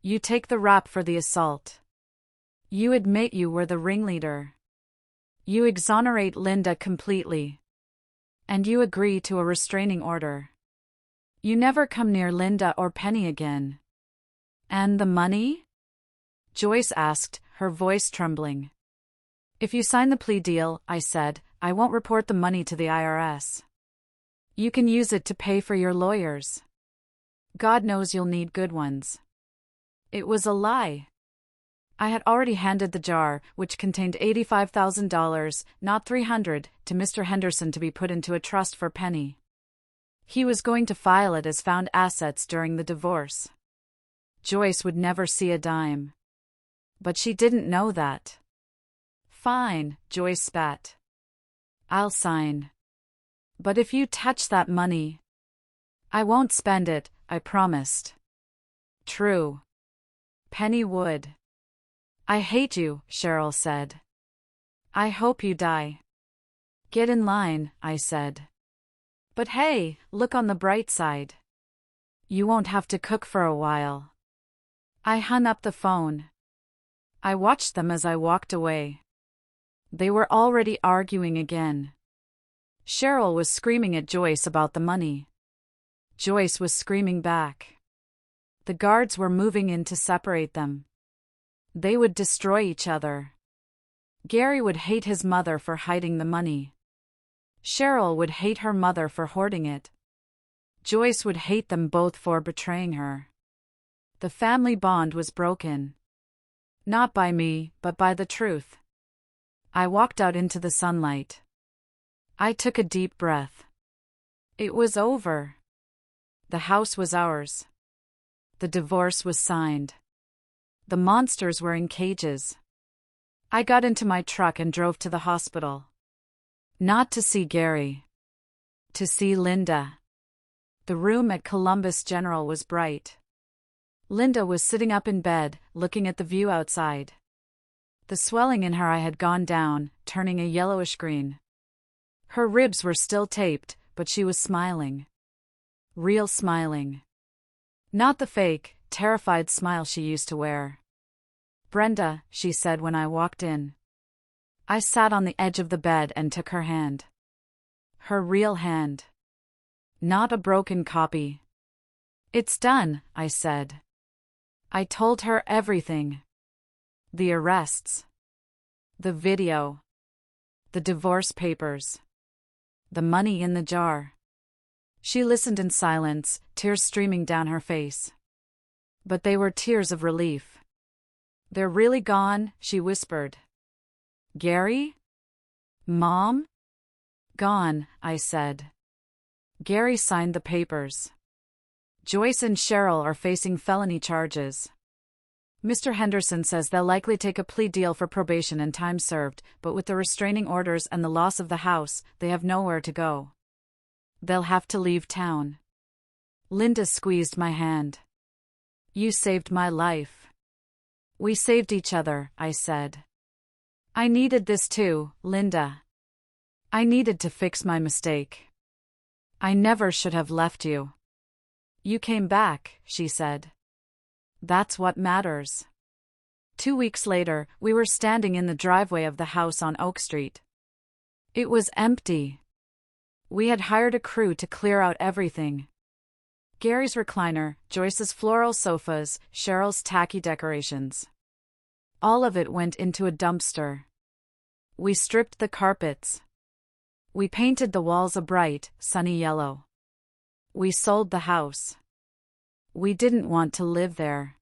You take the rap for the assault. You admit you were the ringleader. You exonerate Linda completely. And you agree to a restraining order. You never come near Linda or Penny again. And the money? Joyce asked, her voice trembling. If you sign the plea deal, I said, I won't report the money to the IRS. You can use it to pay for your lawyers. God knows you'll need good ones. It was a lie. I had already handed the jar, which contained $85,000, not $300, to Mr. Henderson to be put into a trust for Penny. He was going to file it as found assets during the divorce. Joyce would never see a dime. But she didn't know that. Fine, Joyce spat. I'll sign. But if you touch that money, I won't spend it, I promised. True. Penny would. I hate you, Cheryl said. I hope you die. Get in line, I said. But hey, look on the bright side. You won't have to cook for a while. I hung up the phone. I watched them as I walked away. They were already arguing again. Cheryl was screaming at Joyce about the money. Joyce was screaming back. The guards were moving in to separate them. They would destroy each other. Gary would hate his mother for hiding the money. Cheryl would hate her mother for hoarding it. Joyce would hate them both for betraying her. The family bond was broken. Not by me, but by the truth. I walked out into the sunlight. I took a deep breath. It was over. The house was ours. The divorce was signed. The monsters were in cages. I got into my truck and drove to the hospital. Not to see Gary. To see Linda. The room at Columbus General was bright. Linda was sitting up in bed, looking at the view outside. The swelling in her eye had gone down, turning a yellowish green. Her ribs were still taped, but she was smiling. Real smiling. Not the fake, terrified smile she used to wear. Brenda, she said when I walked in. I sat on the edge of the bed and took her hand. Her real hand. Not a broken copy. It's done, I said. I told her everything. The arrests. The video. The divorce papers. The money in the jar. She listened in silence, tears streaming down her face. But they were tears of relief. They're really gone, she whispered. Gary? Mom? Gone, I said. Gary signed the papers. Joyce and Cheryl are facing felony charges. Mr. Henderson says they'll likely take a plea deal for probation and time served, but with the restraining orders and the loss of the house, they have nowhere to go. They'll have to leave town. Linda squeezed my hand. You saved my life. We saved each other, I said. I needed this too, Linda. I needed to fix my mistake. I never should have left you. You came back, she said. That's what matters. 2 weeks later, we were standing in the driveway of the house on Oak Street. It was empty. We had hired a crew to clear out everything. Gary's recliner, Joyce's floral sofas, Cheryl's tacky decorations. All of it went into a dumpster. We stripped the carpets. We painted the walls a bright, sunny yellow. We sold the house. We didn't want to live there.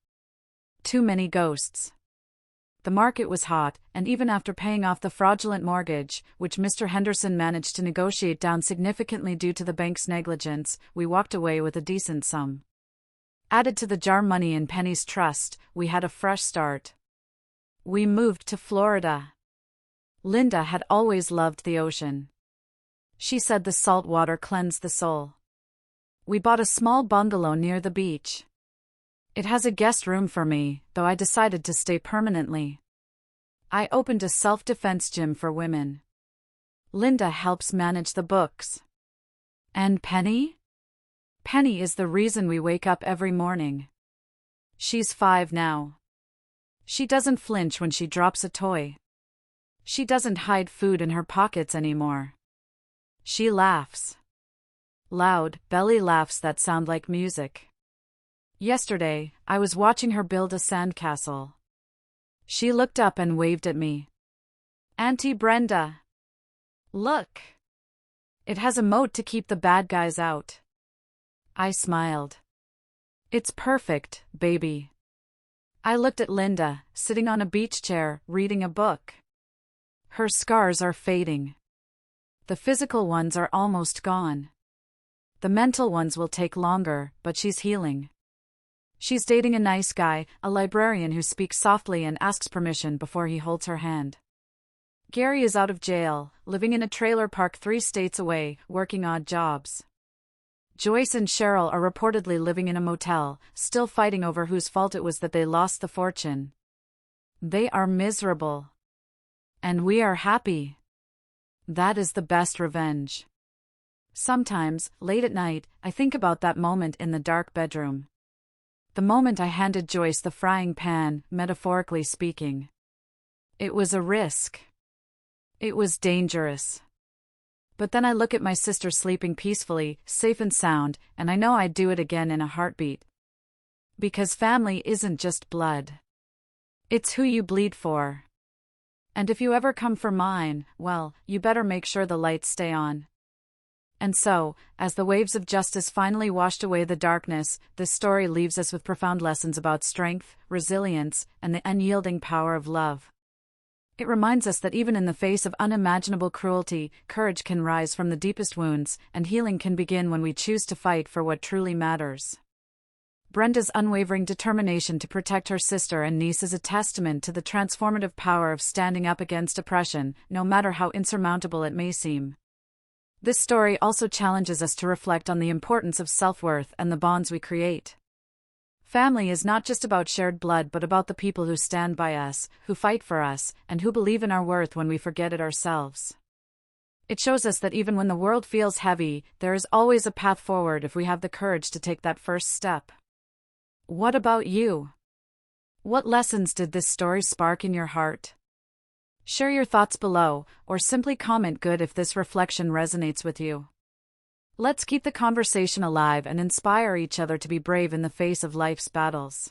Too many ghosts. The market was hot, and even after paying off the fraudulent mortgage, which Mr. Henderson managed to negotiate down significantly due to the bank's negligence, we walked away with a decent sum. Added to the jar money in Penny's trust, we had a fresh start. We moved to Florida. Linda had always loved the ocean. She said the salt water cleansed the soul. We bought a small bungalow near the beach. It has a guest room for me, though I decided to stay permanently. I opened a self-defense gym for women. Linda helps manage the books. And Penny? Penny is the reason we wake up every morning. She's 5 now. She doesn't flinch when she drops a toy. She doesn't hide food in her pockets anymore. She laughs. Loud, belly laughs that sound like music. Yesterday, I was watching her build a sandcastle. She looked up and waved at me. Auntie Brenda. Look. It has a moat to keep the bad guys out. I smiled. It's perfect, baby. I looked at Linda, sitting on a beach chair, reading a book. Her scars are fading. The physical ones are almost gone. The mental ones will take longer, but she's healing. She's dating a nice guy, a librarian who speaks softly and asks permission before he holds her hand. Gary is out of jail, living in a trailer park 3 states away, working odd jobs. Joyce and Cheryl are reportedly living in a motel, still fighting over whose fault it was that they lost the fortune. They are miserable. And we are happy. That is the best revenge. Sometimes, late at night, I think about that moment in the dark bedroom. The moment I handed Joyce the frying pan, metaphorically speaking. It was a risk. It was dangerous. But then I look at my sister sleeping peacefully, safe and sound, and I know I'd do it again in a heartbeat. Because family isn't just blood. It's who you bleed for. And if you ever come for mine, well, you better make sure the lights stay on. And so, as the waves of justice finally washed away the darkness, this story leaves us with profound lessons about strength, resilience, and the unyielding power of love. It reminds us that even in the face of unimaginable cruelty, courage can rise from the deepest wounds, and healing can begin when we choose to fight for what truly matters. Brenda's unwavering determination to protect her sister and niece is a testament to the transformative power of standing up against oppression, no matter how insurmountable it may seem. This story also challenges us to reflect on the importance of self-worth and the bonds we create. Family is not just about shared blood but about the people who stand by us, who fight for us, and who believe in our worth when we forget it ourselves. It shows us that even when the world feels heavy, there is always a path forward if we have the courage to take that first step. What about you? What lessons did this story spark in your heart? Share your thoughts below, or simply comment good if this reflection resonates with you. Let's keep the conversation alive and inspire each other to be brave in the face of life's battles.